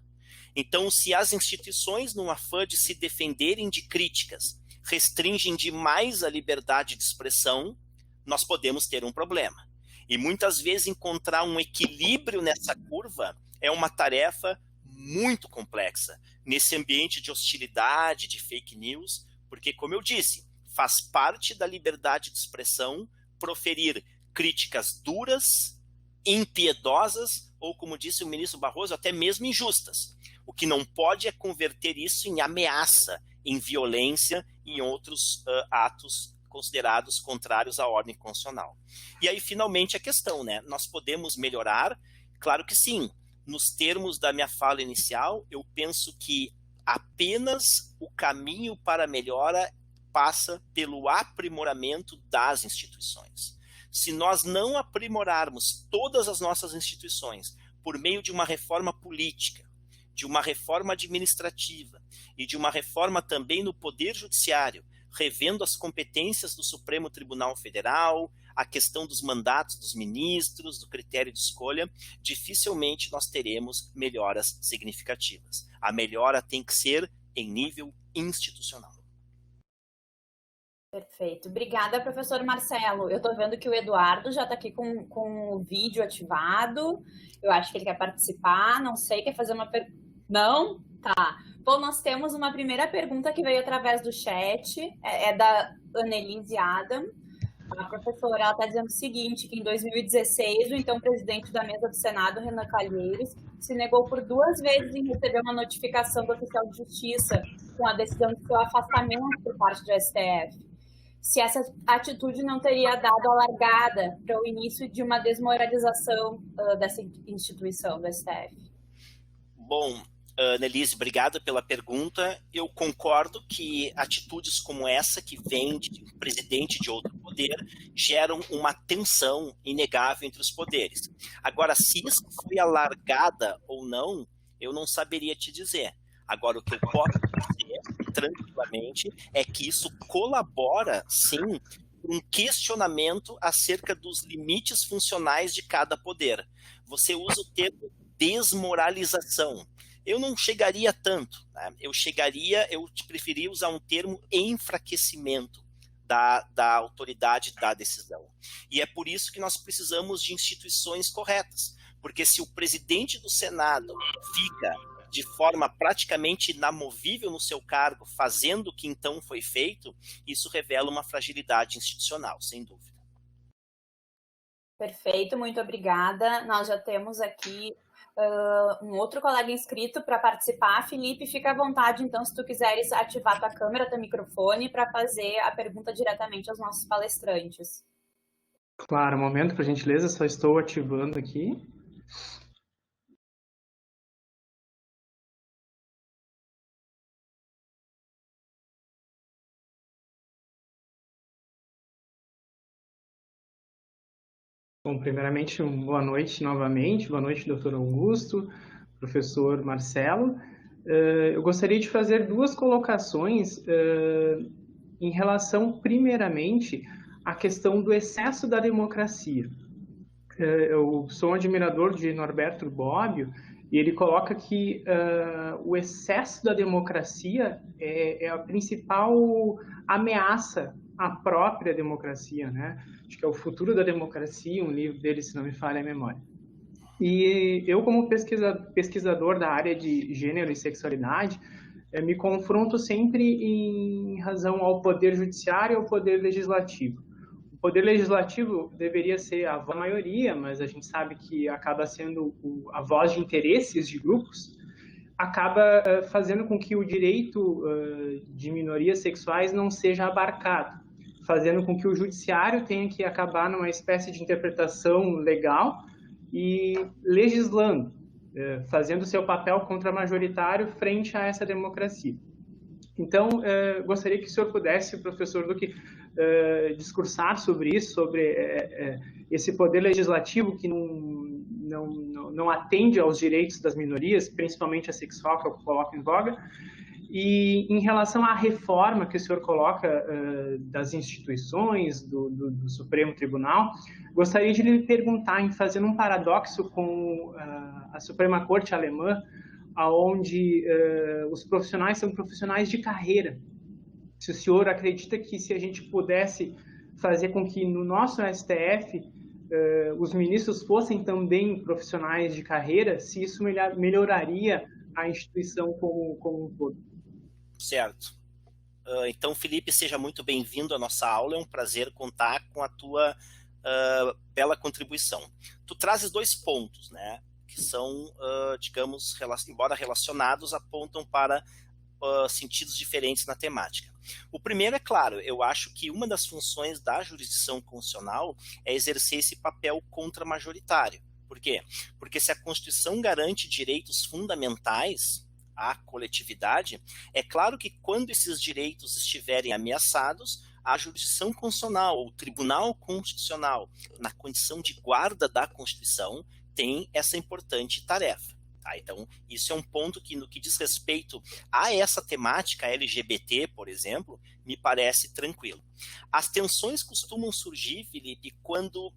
Então, se as instituições, num afã de se defenderem de críticas, restringem demais a liberdade de expressão, nós podemos ter um problema. E muitas vezes encontrar um equilíbrio nessa curva é uma tarefa muito complexa, nesse ambiente de hostilidade, de fake news, porque, como eu disse, faz parte da liberdade de expressão proferir críticas duras, impiedosas, ou, como disse o ministro Barroso, até mesmo injustas. O que não pode é converter isso em ameaça, em violência e em outros atos considerados contrários à ordem constitucional. E aí, finalmente, a questão, né? Nós podemos melhorar? Claro que sim. Nos termos da minha fala inicial, eu penso que apenas o caminho para a melhora passa pelo aprimoramento das instituições. Se nós não aprimorarmos todas as nossas instituições por meio de uma reforma política, de uma reforma administrativa e de uma reforma também no Poder Judiciário, revendo as competências do Supremo Tribunal Federal, a questão dos mandatos dos ministros, do critério de escolha, dificilmente nós teremos melhoras significativas. A melhora tem que ser em nível institucional. Perfeito. Obrigada, professor Marcelo. Eu estou vendo que o Eduardo já está aqui com o vídeo ativado. Eu acho que ele quer participar. Não sei, quer fazer uma pergunta? Não? Tá. Bom, nós temos uma primeira pergunta que veio através do chat. É da Annelise Adam. A professora está dizendo o seguinte, que em 2016, o então presidente da mesa do Senado, Renan Calheiros, se negou por 2 vezes em receber uma notificação do oficial de justiça com a decisão de seu afastamento por parte do STF. Se essa atitude não teria dado a largada para o início de uma desmoralização dessa instituição, do STF. Bom, Annelise, obrigado pela pergunta. Eu concordo que atitudes como essa, que vem de um presidente de outro poder, geram uma tensão inegável entre os poderes. Agora, se isso foi a largada ou não, eu não saberia te dizer. Agora, o que eu posso dizer tranquilamente é que isso colabora, sim, com um questionamento acerca dos limites funcionais de cada poder. Você usa o termo desmoralização. eu não chegaria tanto, né? Eu preferia usar um termo enfraquecimento da autoridade da decisão. E é por isso que nós precisamos de instituições corretas, porque se o presidente do Senado fica de forma praticamente inamovível no seu cargo, fazendo o que então foi feito, isso revela uma fragilidade institucional, sem dúvida. Perfeito, muito obrigada. Nós já temos aqui um outro colega inscrito para participar. Felipe, fica à vontade, então, se tu quiseres ativar tua câmera, teu microfone, para fazer a pergunta diretamente aos nossos palestrantes. Claro, um momento, por gentileza, só estou ativando aqui. Bom, primeiramente, boa noite novamente, boa noite, doutor Augusto, professor Marcelo. Eu gostaria de fazer duas colocações em relação, primeiramente, à questão do excesso da democracia. Eu sou um admirador de Norberto Bobbio, e ele coloca que o excesso da democracia é a principal ameaça à própria democracia, né? Acho que é O Futuro da Democracia, um livro dele, se não me falha a memória. E eu, como pesquisador da área de gênero e sexualidade, me confronto sempre em razão ao poder judiciário e ao poder legislativo. O poder legislativo deveria ser a voz da maioria, mas a gente sabe que acaba sendo a voz de interesses de grupos, acaba fazendo com que o direito de minorias sexuais não seja abarcado, fazendo com que o judiciário tenha que acabar numa espécie de interpretação legal e legislando, fazendo seu papel contra-majoritário frente a essa democracia. Então, gostaria que o senhor pudesse, professor Duque, discursar sobre isso, sobre esse poder legislativo que não atende aos direitos das minorias, principalmente a sexual, que eu coloco em voga, e em relação à reforma que o senhor coloca das instituições, do Supremo Tribunal, gostaria de lhe perguntar, fazendo um paradoxo com a Suprema Corte alemã, onde os profissionais são profissionais de carreira. Se o senhor acredita que se a gente pudesse fazer com que no nosso STF os ministros fossem também profissionais de carreira, se isso melhoraria a instituição como um todo. Certo. Então, Felipe, seja muito bem-vindo à nossa aula. É um prazer contar com a tua bela contribuição. Tu trazes dois pontos, né, que são, digamos, embora relacionados, apontam para sentidos diferentes na temática. O primeiro é claro, eu acho que uma das funções da jurisdição constitucional é exercer esse papel contra-majoritário. Por quê? Porque se a Constituição garante direitos fundamentais à coletividade, é claro que quando esses direitos estiverem ameaçados, a jurisdição constitucional, ou o Tribunal Constitucional, na condição de guarda da Constituição, tem essa importante tarefa. Tá? Então, isso é um ponto que, no que diz respeito a essa temática LGBT, por exemplo, me parece tranquilo. As tensões costumam surgir, Felipe, quando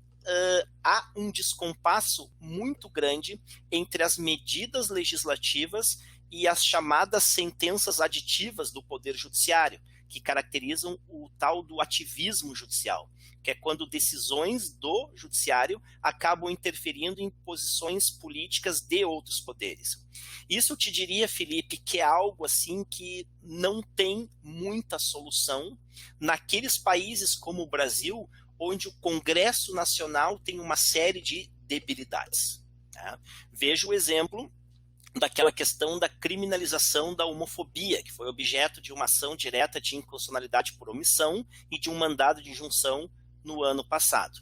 há um descompasso muito grande entre as medidas legislativas e as chamadas sentenças aditivas do Poder Judiciário, que caracterizam o tal do ativismo judicial, que é quando decisões do judiciário acabam interferindo em posições políticas de outros poderes. Isso eu te diria, Felipe, que é algo assim que não tem muita solução naqueles países como o Brasil, onde o Congresso Nacional tem uma série de debilidades. Né? Veja o exemplo daquela questão da criminalização da homofobia, que foi objeto de uma ação direta de inconstitucionalidade por omissão e de um mandado de injunção no ano passado.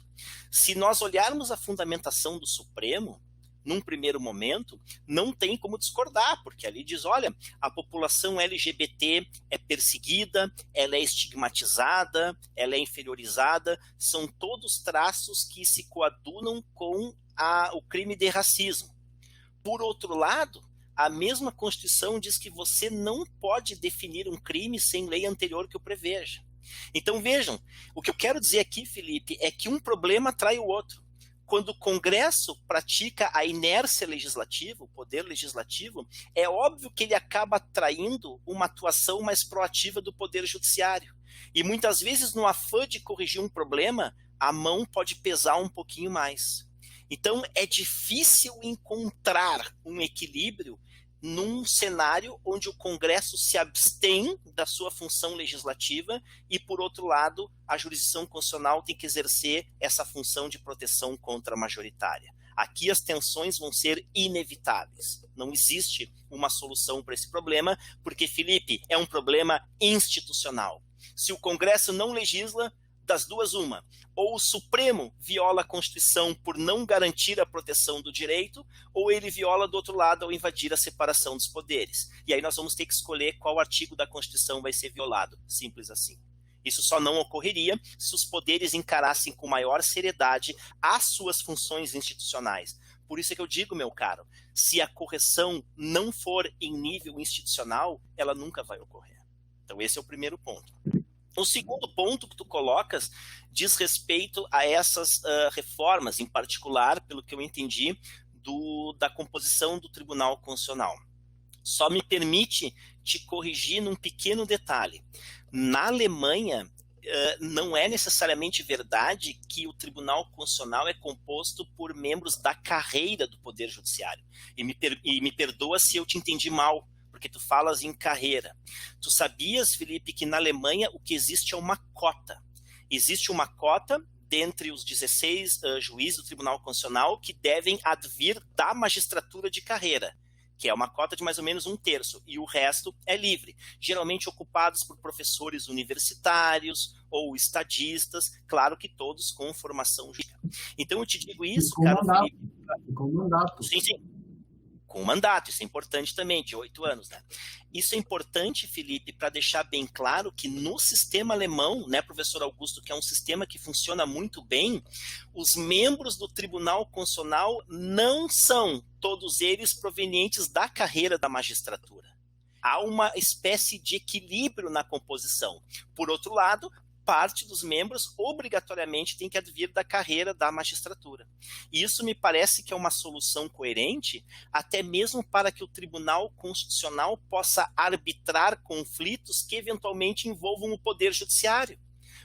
Se nós olharmos a fundamentação do Supremo, num primeiro momento, não tem como discordar, porque ali diz, olha, a população LGBT é perseguida, ela é estigmatizada, ela é inferiorizada, são todos traços que se coadunam com o crime de racismo. Por outro lado, a mesma Constituição diz que você não pode definir um crime sem lei anterior que o preveja. Então vejam, o que eu quero dizer aqui, Felipe, é que um problema atrai o outro. quando o Congresso pratica a inércia legislativa, o poder legislativo, é óbvio que ele acaba atraindo uma atuação mais proativa do Poder Judiciário. E muitas vezes, no afã de corrigir um problema, a mão pode pesar um pouquinho mais. Então, é difícil encontrar um equilíbrio num cenário onde o Congresso se abstém da sua função legislativa e, por outro lado, a jurisdição constitucional tem que exercer essa função de proteção contra a majoritária. Aqui as tensões vão ser inevitáveis. Não existe uma solução para esse problema, porque, Felipe, é um problema institucional. Se o Congresso não legisla, das duas uma, ou o Supremo viola a Constituição por não garantir a proteção do direito, ou ele viola do outro lado ao invadir a separação dos poderes. E aí nós vamos ter que escolher qual artigo da Constituição vai ser violado, simples assim. Isso só não ocorreria se os poderes encarassem com maior seriedade as suas funções institucionais. Por isso é que eu digo, meu caro, se a correção não for em nível institucional, ela nunca vai ocorrer. Então esse é o primeiro ponto. O segundo ponto que tu colocas diz respeito a essas reformas, em particular, pelo que eu entendi, da composição do Tribunal Constitucional. Só me permite te corrigir num pequeno detalhe. Na Alemanha, não é necessariamente verdade que o Tribunal Constitucional é composto por membros da carreira do Poder Judiciário. E me perdoa se eu te entendi mal, porque tu falas em carreira. Tu sabias, Felipe, que na Alemanha o que existe é uma cota. Existe uma cota dentre os 16 juízes do Tribunal Constitucional que devem advir da magistratura de carreira, que é uma cota de mais ou menos 1/3, e o resto é livre, geralmente ocupados por professores universitários ou estadistas, claro que todos com formação jurídica. Então eu te digo isso, com cara, mandato. Felipe. Com mandato. Sim. Com mandato, isso é importante também, de 8 anos, né? Isso é importante, Felipe, para deixar bem claro que no sistema alemão, né, professor Augusto, que é um sistema que funciona muito bem, os membros do Tribunal Constitucional não são todos eles provenientes da carreira da magistratura. Há uma espécie de equilíbrio na composição. Por outro lado, parte dos membros obrigatoriamente tem que advir da carreira da magistratura. E isso me parece que é uma solução coerente, até mesmo para que o Tribunal Constitucional possa arbitrar conflitos que eventualmente envolvam o Poder Judiciário.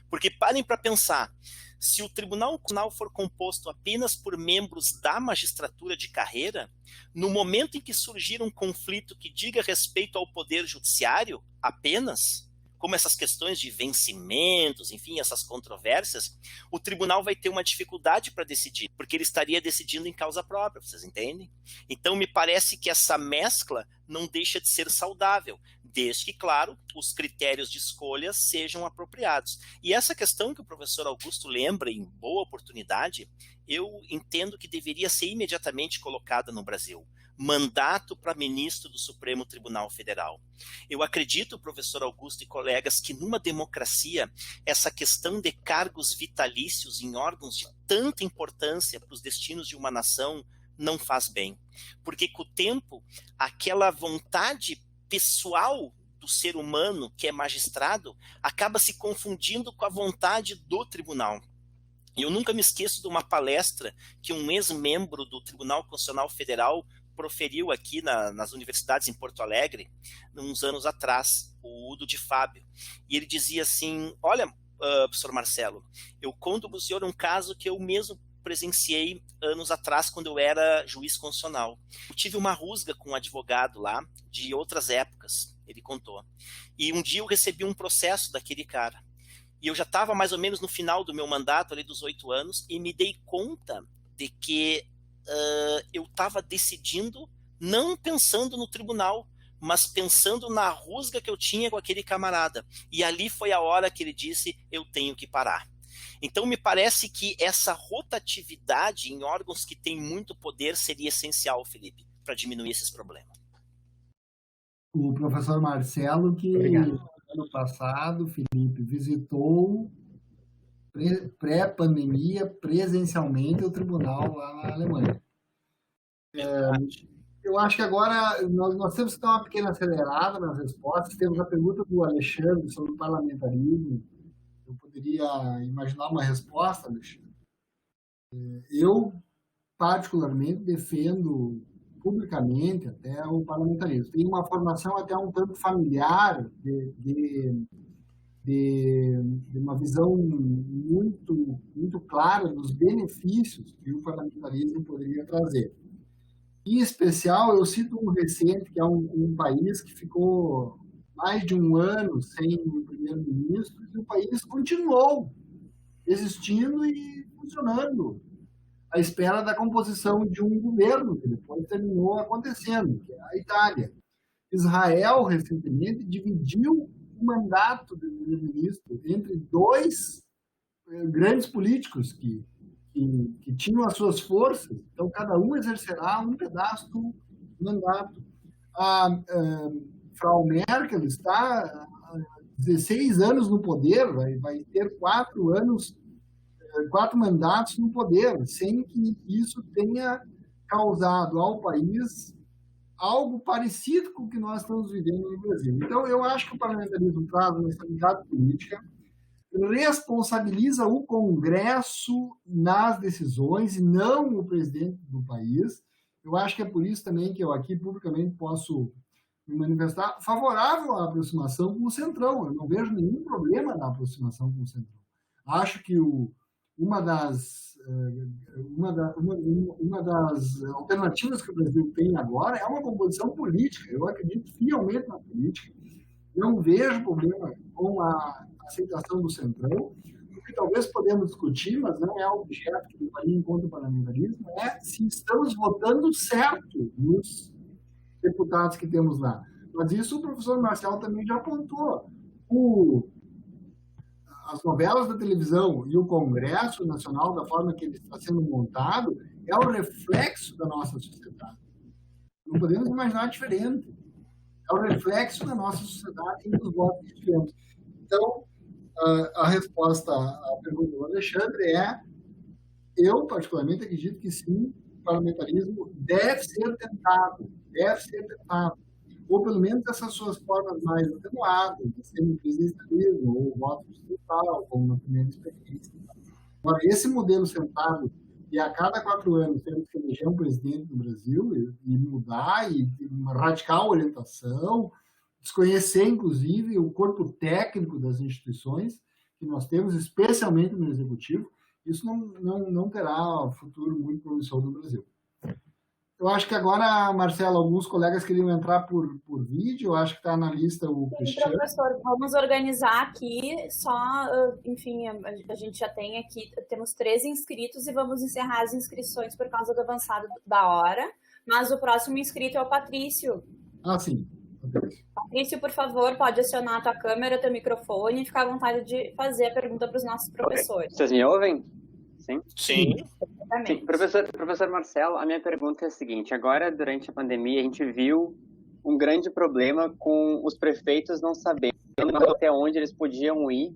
Porque parem para pensar, se o Tribunal Constitucional for composto apenas por membros da magistratura de carreira, no momento em que surgir um conflito que diga respeito ao Poder Judiciário apenas, como essas questões de vencimentos, enfim, essas controvérsias, o tribunal vai ter uma dificuldade para decidir, porque ele estaria decidindo em causa própria, vocês entendem? Então, me parece que essa mescla não deixa de ser saudável, desde que, claro, os critérios de escolha sejam apropriados. E essa questão que o professor Augusto lembra em boa oportunidade, eu entendo que deveria ser imediatamente colocada no Brasil. Mandato para ministro do Supremo Tribunal Federal. Eu acredito, professor Augusto e colegas, que numa democracia, essa questão de cargos vitalícios em órgãos de tanta importância para os destinos de uma nação não faz bem. Porque com o tempo, aquela vontade pessoal do ser humano que é magistrado acaba se confundindo com a vontade do tribunal. E eu nunca me esqueço de uma palestra que um ex-membro do Tribunal Constitucional Federal proferiu aqui nas universidades em Porto Alegre, uns anos atrás, o Udo de Fábio. E ele dizia assim, olha, professor Marcelo, eu conto para o senhor um caso que eu mesmo presenciei anos atrás, quando eu era juiz constitucional. Eu tive uma rusga com um advogado lá, de outras épocas, ele contou. E um dia eu recebi um processo daquele cara. E eu já estava mais ou menos no final do meu mandato, ali dos 8 anos, e me dei conta de que eu estava decidindo, não pensando no tribunal, mas pensando na rusga que eu tinha com aquele camarada. E ali foi a hora que ele disse, eu tenho que parar. Então me parece que essa rotatividade em órgãos que têm muito poder seria essencial, Felipe, para diminuir esses problemas. O professor Marcelo, que ano passado, Felipe, visitou pré-pandemia, presencialmente, o tribunal lá na Alemanha. Eu acho que agora nós temos que dar uma pequena acelerada nas respostas. Temos a pergunta do Alexandre sobre o parlamentarismo. Eu poderia imaginar uma resposta, Alexandre? Eu, particularmente, defendo publicamente até o parlamentarismo. Tenho uma formação até um tanto familiar de uma visão muito clara dos benefícios que o parlamentarismo poderia trazer. Em especial, eu cito um recente, que é um país que ficou mais de um ano sem um primeiro-ministro, e o país continuou existindo e funcionando, à espera da composição de um governo, que depois terminou acontecendo, que é a Itália. Israel, recentemente, dividiu o mandato do primeiro-ministro entre dois grandes políticos que tinham as suas forças, então cada um exercerá um pedaço do mandato. A Frau Merkel está há 16 anos no poder, vai ter 4 mandatos no poder, sem que isso tenha causado ao país algo parecido com o que nós estamos vivendo no Brasil. Então, eu acho que o parlamentarismo traz uma estabilidade política, responsabiliza o Congresso nas decisões e não o presidente do país. Eu acho que é por isso também que eu aqui publicamente posso me manifestar favorável à aproximação com o Centrão. Eu não vejo nenhum problema na aproximação com o Centrão. Acho que uma das alternativas que o Brasil tem agora é uma composição política. Eu acredito fielmente na política. Não vejo problema com a aceitação do Centrão. O que talvez podemos discutir, mas não é o objeto que levaria em conta o parlamentarismo, é se estamos votando certo nos deputados que temos lá. Mas isso o professor Marcelo também já apontou. As novelas da televisão e o Congresso Nacional, da forma que ele está sendo montado, é o reflexo da nossa sociedade. Não podemos imaginar diferente. É o reflexo da nossa sociedade e dos votos que tivemos. Então, a resposta à pergunta do Alexandre é: eu, particularmente, acredito que sim, o parlamentarismo deve ser tentado, ou pelo menos essas suas formas mais atenuadas, de semipresidencialismo, ou voto distrital, como na primeira experiência. Agora, esse modelo sentado, e a cada 4 anos temos que eleger um presidente no Brasil e mudar, e uma radical orientação, desconhecer, inclusive, o corpo técnico das instituições que nós temos, especialmente no Executivo, isso não terá futuro muito promissor no Brasil. Eu acho que agora, Marcelo, alguns colegas queriam entrar por vídeo, eu acho que está na lista o Cristiano. Professor, vamos organizar aqui, enfim, a gente já tem aqui, temos 13 inscritos e vamos encerrar as inscrições por causa do avançado da hora, mas o próximo inscrito é o Patrício. Ah, sim. Patrício, por favor, pode acionar a tua câmera, teu microfone e ficar à vontade de fazer a pergunta para os nossos professores. Vocês me ouvem? Sim? Sim. Sim. Professor Marcelo, a minha pergunta é a seguinte: agora, durante a pandemia, a gente viu um grande problema com os prefeitos não sabendo até onde eles podiam ir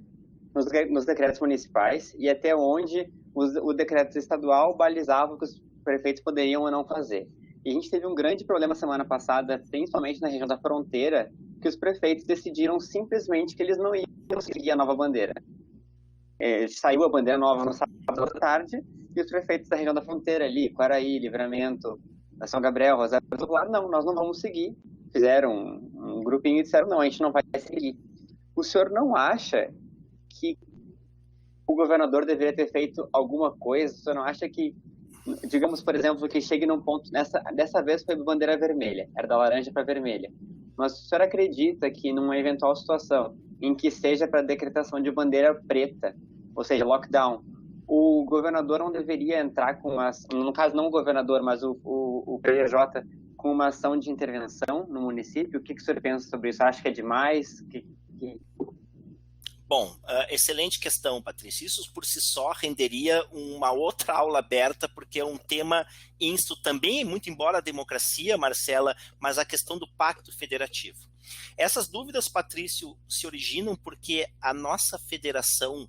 nos decretos municipais e até onde o decreto estadual balizava o que os prefeitos poderiam ou não fazer. E a gente teve um grande problema semana passada, principalmente na região da fronteira, que os prefeitos decidiram simplesmente que eles não iam seguir a nova bandeira. Saiu a bandeira nova no sábado à tarde, e os prefeitos da região da fronteira ali, Quaraí, Livramento, São Gabriel, Rosário, falaram: não, nós não vamos seguir. Fizeram um grupinho e disseram: não, a gente não vai seguir. O senhor não acha que o governador deveria ter feito alguma coisa? O senhor não acha que, digamos, por exemplo, que chegue num ponto, dessa vez foi bandeira vermelha, era da laranja para vermelha, mas o senhor acredita que numa eventual situação em que seja para decretação de bandeira preta, ou seja, lockdown, o governador não deveria entrar com no caso não o governador, mas o PJ, com uma ação de intervenção no município? O que o senhor pensa sobre isso? Acha que é demais? Bom, excelente questão, Patrícia. Isso por si só renderia uma outra aula aberta, porque é um tema insto também, muito embora a democracia, Marcela, mas a questão do pacto federativo. Essas dúvidas, Patrício, se originam porque a nossa federação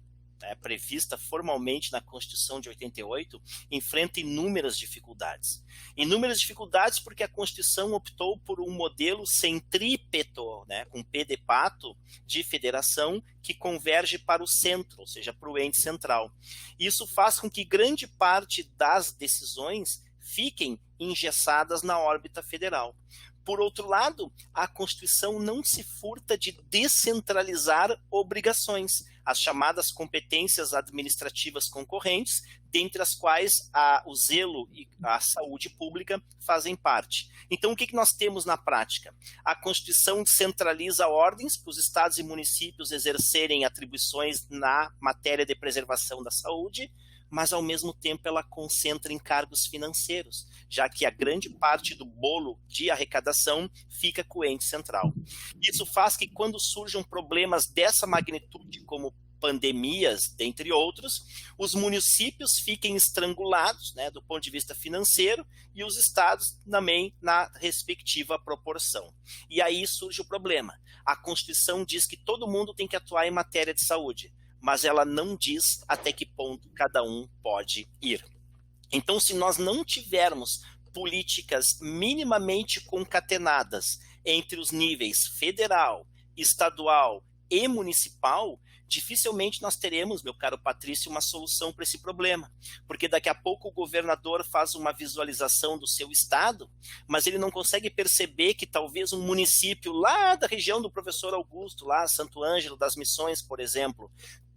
prevista formalmente na Constituição de 88, enfrenta inúmeras dificuldades. Inúmeras dificuldades porque a Constituição optou por um modelo centrípeto, com P de pato, de federação, que converge para o centro, ou seja, para o ente central. Isso faz com que grande parte das decisões fiquem engessadas na órbita federal. Por outro lado, a Constituição não se furta de descentralizar obrigações, as chamadas competências administrativas concorrentes, dentre as quais o zelo e a saúde pública fazem parte. Então, o que nós temos na prática? A Constituição centraliza ordens para os estados e municípios exercerem atribuições na matéria de preservação da saúde, mas ao mesmo tempo ela concentra encargos financeiros, já que a grande parte do bolo de arrecadação fica com o ente central. Isso faz que quando surjam problemas dessa magnitude, como pandemias, dentre outros, os municípios fiquem estrangulados, do ponto de vista financeiro, e os estados também na respectiva proporção. E aí surge o problema. A Constituição diz que todo mundo tem que atuar em matéria de saúde, mas ela não diz até que ponto cada um pode ir. Então, se nós não tivermos políticas minimamente concatenadas entre os níveis federal, estadual e municipal, dificilmente nós teremos, meu caro Patrício, uma solução para esse problema. Porque daqui a pouco o governador faz uma visualização do seu estado, mas ele não consegue perceber que talvez um município lá da região do professor Augusto, lá Santo Ângelo das Missões, por exemplo,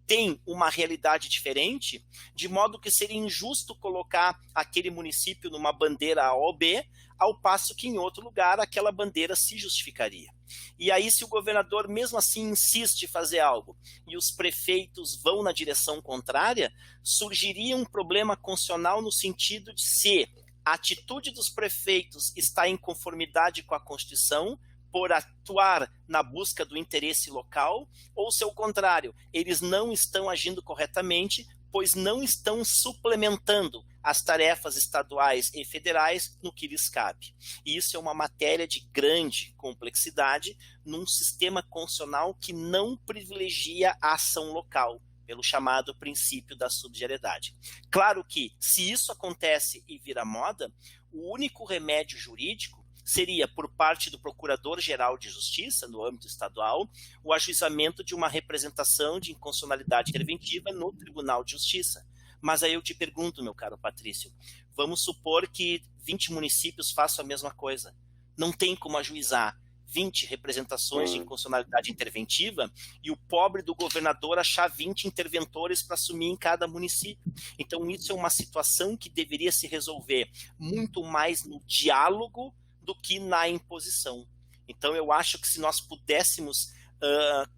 tem uma realidade diferente, de modo que seria injusto colocar aquele município numa bandeira A ou B, ao passo que em outro lugar aquela bandeira se justificaria. E aí, se o governador mesmo assim insiste em fazer algo e os prefeitos vão na direção contrária, surgiria um problema constitucional no sentido de se a atitude dos prefeitos está em conformidade com a Constituição, por atuar na busca do interesse local, ou se ao contrário, eles não estão agindo corretamente, pois não estão suplementando as tarefas estaduais e federais no que lhes cabe. E isso é uma matéria de grande complexidade num sistema constitucional que não privilegia a ação local, pelo chamado princípio da subsidiariedade. Claro que, se isso acontece e vira moda, o único remédio jurídico seria, por parte do Procurador-Geral de Justiça, no âmbito estadual, o ajuizamento de uma representação de inconstitucionalidade interventiva no Tribunal de Justiça. Mas aí eu te pergunto, meu caro Patrício, vamos supor que 20 municípios façam a mesma coisa. Não tem como ajuizar 20 representações de inconstitucionalidade interventiva e o pobre do governador achar 20 interventores para assumir em cada município. Então isso é uma situação que deveria se resolver muito mais no diálogo do que na imposição. Então eu acho que se nós pudéssemos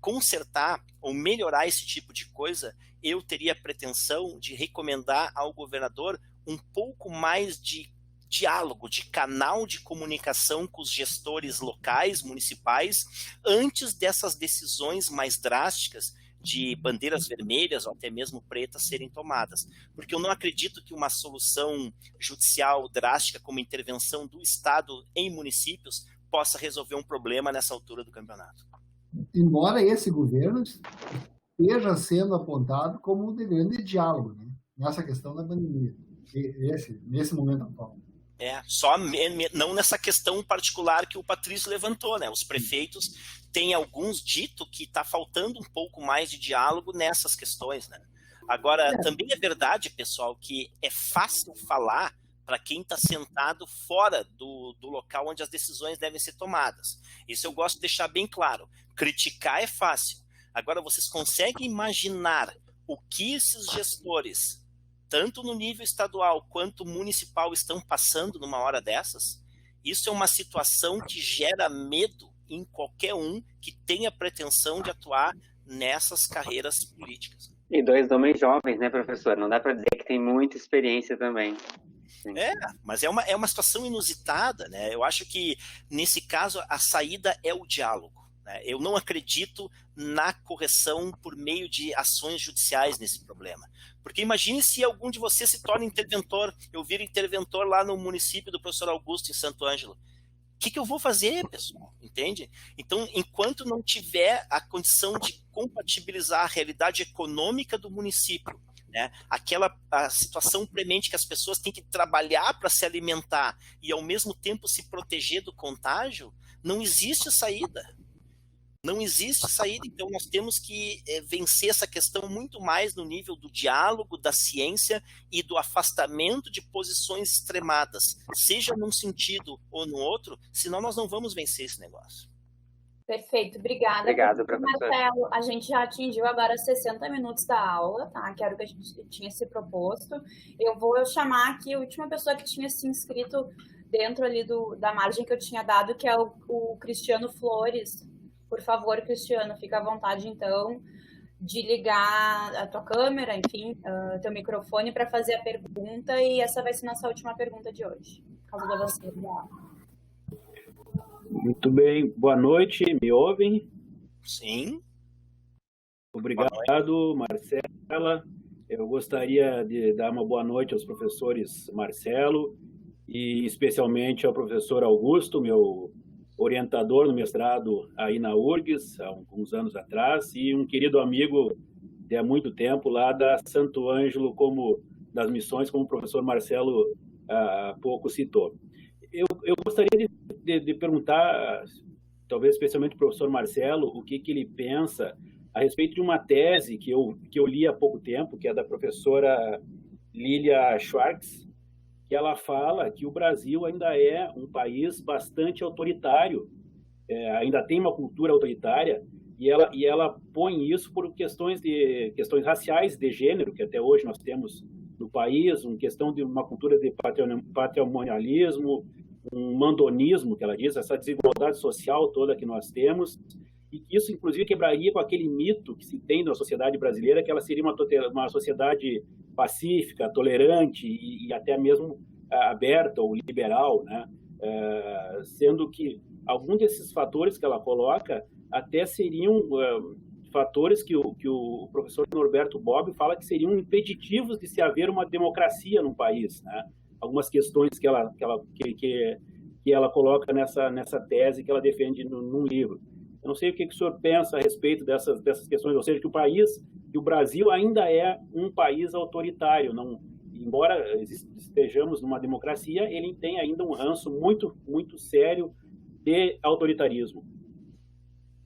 consertar ou melhorar esse tipo de coisa, eu teria a pretensão de recomendar ao governador um pouco mais de diálogo, de canal de comunicação com os gestores locais, municipais, antes dessas decisões mais drásticas de bandeiras vermelhas ou até mesmo pretas serem tomadas. Porque eu não acredito que uma solução judicial drástica como intervenção do Estado em municípios possa resolver um problema nessa altura do campeonato. Embora esse governo esteja sendo apontado como um de grande diálogo, nessa questão da pandemia, nesse momento atual. Só não nessa questão particular que o Patrício levantou, Os prefeitos têm alguns dito que está faltando um pouco mais de diálogo nessas questões, Agora, também é verdade, pessoal, que é fácil falar para quem está sentado fora do local onde as decisões devem ser tomadas. Isso eu gosto de deixar bem claro. Criticar é fácil. Agora, vocês conseguem imaginar o que esses gestores, tanto no nível estadual quanto municipal, estão passando numa hora dessas? Isso é uma situação que gera medo em qualquer um que tenha pretensão de atuar nessas carreiras políticas. E dois homens jovens, professor? Não dá para dizer que tem muita experiência também. Sim. Mas é uma situação inusitada, Eu acho que, nesse caso, a saída é o diálogo. Eu não acredito na correção por meio de ações judiciais nesse problema. Porque imagine se algum de vocês se torna interventor, eu viro interventor lá no município do professor Augusto, em Santo Ângelo. O que eu vou fazer, pessoal? Entende? Então, enquanto não tiver a condição de compatibilizar a realidade econômica do município, né? A situação premente que as pessoas têm que trabalhar para se alimentar e ao mesmo tempo se proteger do contágio, não existe saída. Não existe saída, então nós temos que vencer essa questão muito mais no nível do diálogo, da ciência e do afastamento de posições extremadas, seja num sentido ou no outro, senão nós não vamos vencer esse negócio. Perfeito, obrigada. Obrigado, professor. Marcelo, a gente já atingiu agora 60 minutos da aula, tá? Que era o que a gente tinha se proposto. Eu vou chamar aqui a última pessoa que tinha se inscrito dentro ali da margem que eu tinha dado, que é o Cristiano Flores. Por favor, Cristiano, fica à vontade, então, de ligar a tua câmera, enfim, teu microfone para fazer a pergunta, e essa vai ser nossa última pergunta de hoje, por causa do avanço da aula. Muito bem, boa noite, me ouvem? Sim. Obrigado, Marcela. Eu gostaria de dar uma boa noite aos professores Marcelo e especialmente ao professor Augusto, meu orientador no mestrado aí na URGS, há alguns anos atrás, e um querido amigo de há muito tempo lá da Santo Ângelo, das missões, como o professor Marcelo há pouco citou. Eu gostaria de perguntar, talvez especialmente o professor Marcelo, o que ele pensa a respeito de uma tese que eu li há pouco tempo, que é da professora Lilia Schwartz, que ela fala que o Brasil ainda é um país bastante autoritário, ainda tem uma cultura autoritária, e ela põe isso por questões raciais, de gênero, que até hoje nós temos no país, uma questão de uma cultura de patrimonialismo, um mandonismo, que ela diz, essa desigualdade social toda que nós temos, e isso, inclusive, quebraria com aquele mito que se tem na sociedade brasileira, que ela seria uma sociedade pacífica, tolerante e até mesmo aberta ou liberal, né? Sendo que alguns desses fatores que ela coloca até seriam fatores que o professor Norberto Bobbio fala que seriam impeditivos de se haver uma democracia no país, né? Algumas questões que ela coloca nessa tese que ela defende num livro. Eu não sei o que o senhor pensa a respeito dessas questões, ou seja, que o Brasil ainda é um país autoritário, embora estejamos numa democracia, ele tem ainda um ranço muito, muito sério de autoritarismo.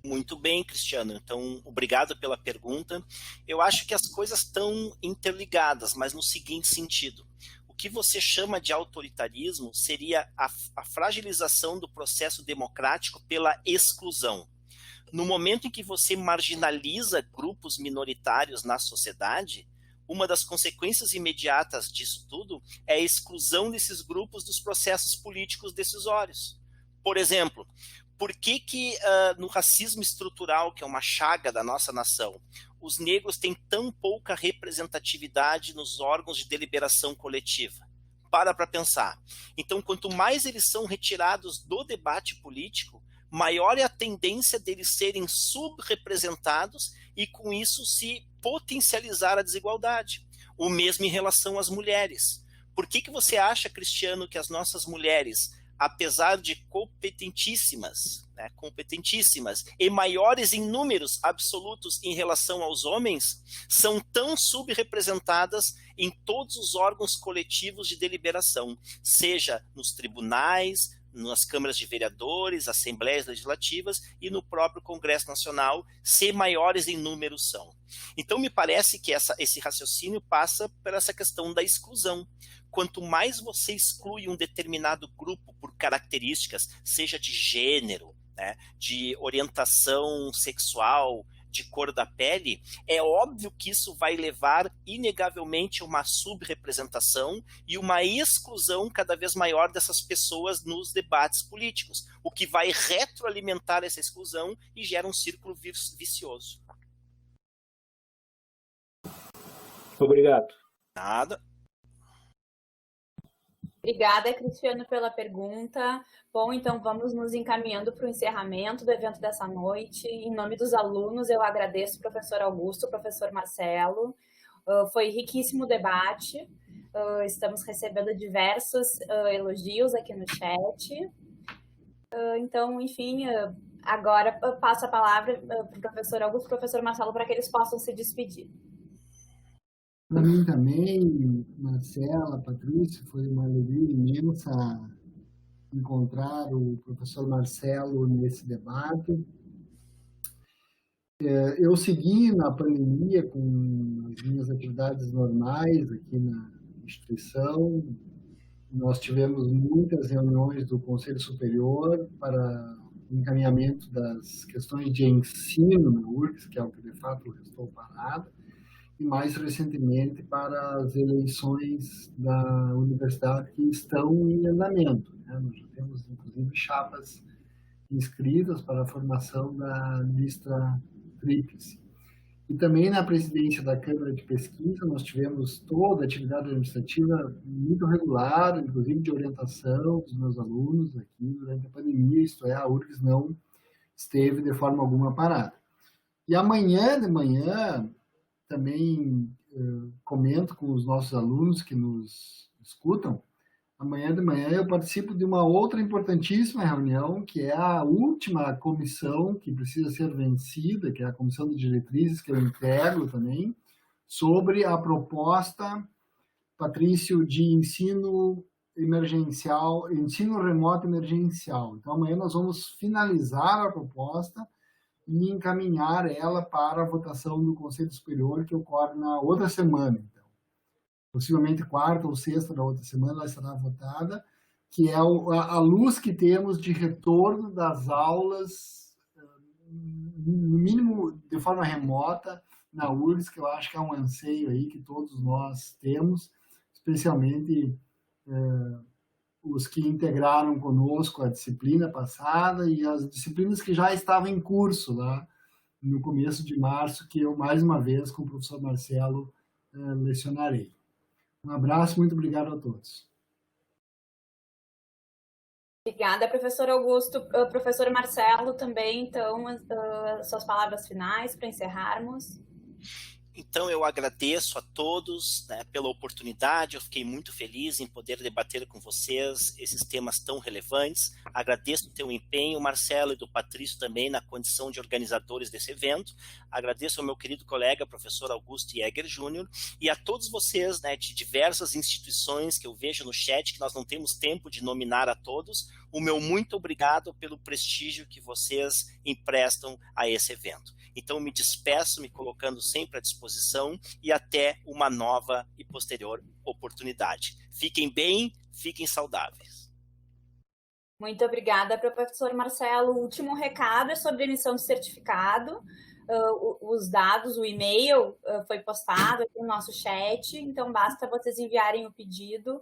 Muito bem, Cristiano. Então, obrigado pela pergunta. Eu acho que as coisas estão interligadas, mas no seguinte sentido. O que você chama de autoritarismo seria a fragilização do processo democrático pela exclusão. No momento em que você marginaliza grupos minoritários na sociedade, uma das consequências imediatas disso tudo é a exclusão desses grupos dos processos políticos decisórios. Por exemplo, por que no racismo estrutural, que é uma chaga da nossa nação, os negros têm tão pouca representatividade nos órgãos de deliberação coletiva? Para pensar. Então, quanto mais eles são retirados do debate político, maior é a tendência deles serem subrepresentados e, com isso, se potencializar a desigualdade. O mesmo em relação às mulheres. Por que você acha, Cristiano, que as nossas mulheres, apesar de competentíssimas e maiores em números absolutos em relação aos homens, são tão subrepresentadas em todos os órgãos coletivos de deliberação, seja nos tribunais, nas câmaras de vereadores, assembleias legislativas e no próprio Congresso Nacional, se maiores em número são. Então, me parece que esse raciocínio passa por essa questão da exclusão. Quanto mais você exclui um determinado grupo por características, seja de gênero, né, de orientação sexual, de cor da pele, é óbvio que isso vai levar inegavelmente a uma subrepresentação e uma exclusão cada vez maior dessas pessoas nos debates políticos, o que vai retroalimentar essa exclusão e gera um círculo vicioso. Obrigado. Nada. Obrigada, Cristiano, pela pergunta. Bom, então vamos nos encaminhando para o encerramento do evento dessa noite. Em nome dos alunos, eu agradeço o professor Augusto, o professor Marcelo. Foi riquíssimo o debate. Estamos recebendo diversos elogios aqui no chat. Então, enfim, Agora eu passo a palavra para o professor Augusto e o professor Marcelo para que eles possam se despedir. Para mim também, Marcela, Patrícia, foi uma alegria imensa encontrar o professor Marcelo nesse debate. Eu segui na pandemia com as minhas atividades normais aqui na instituição. Nós tivemos muitas reuniões do Conselho Superior para encaminhamento das questões de ensino na URGS, que é o que de fato restou parado, e mais recentemente para as eleições da universidade que estão em andamento, né? Nós já temos, inclusive, chapas inscritas para a formação da lista tríplice. E também na presidência da Câmara de Pesquisa, nós tivemos toda a atividade administrativa muito regular, inclusive de orientação dos meus alunos aqui durante a pandemia, isto é, a URGS não esteve de forma alguma parada. E amanhã de manhã, também comento com os nossos alunos que nos escutam, amanhã de manhã eu participo de uma outra importantíssima reunião, que é a última comissão que precisa ser vencida, que é a Comissão de Diretrizes, que eu integro também, sobre a proposta, Patrício, de ensino emergencial, ensino remoto emergencial. Então, amanhã nós vamos finalizar a proposta e encaminhar ela para a votação do Conselho Superior, que ocorre na outra semana. Então, possivelmente quarta ou sexta da outra semana ela será votada, que é a luz que temos de retorno das aulas, no mínimo de forma remota, na URGS, que eu acho que é um anseio aí que todos nós temos, especialmente os que integraram conosco a disciplina passada e as disciplinas que já estavam em curso lá no começo de março, que eu, mais uma vez, com o professor Marcelo, lecionarei. Um abraço, muito obrigado a todos. Obrigada, professor Augusto. Professor Marcelo, também, então, suas palavras finais para encerrarmos. Então, eu agradeço a todos, né, pela oportunidade. Eu fiquei muito feliz em poder debater com vocês esses temas tão relevantes. Agradeço o teu empenho, Marcelo, e do Patrício também, na condição de organizadores desse evento. Agradeço ao meu querido colega, professor Augusto Jäger Júnior, e a todos vocês, né, de diversas instituições que eu vejo no chat, que nós não temos tempo de nominar a todos. O meu muito obrigado pelo prestígio que vocês emprestam a esse evento. Então, me despeço, me colocando sempre à disposição e até uma nova e posterior oportunidade. Fiquem bem, fiquem saudáveis. Muito obrigada, professor Marcelo. O último recado é sobre emissão de certificado. Os dados, o e-mail foi postado aqui no nosso chat, então basta vocês enviarem o pedido,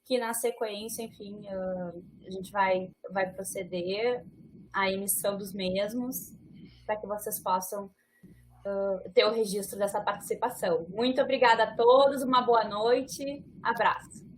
que na sequência, enfim, a gente vai proceder à emissão dos mesmos, para que vocês possam ter o registro dessa participação. Muito obrigada a todos, uma boa noite, abraço.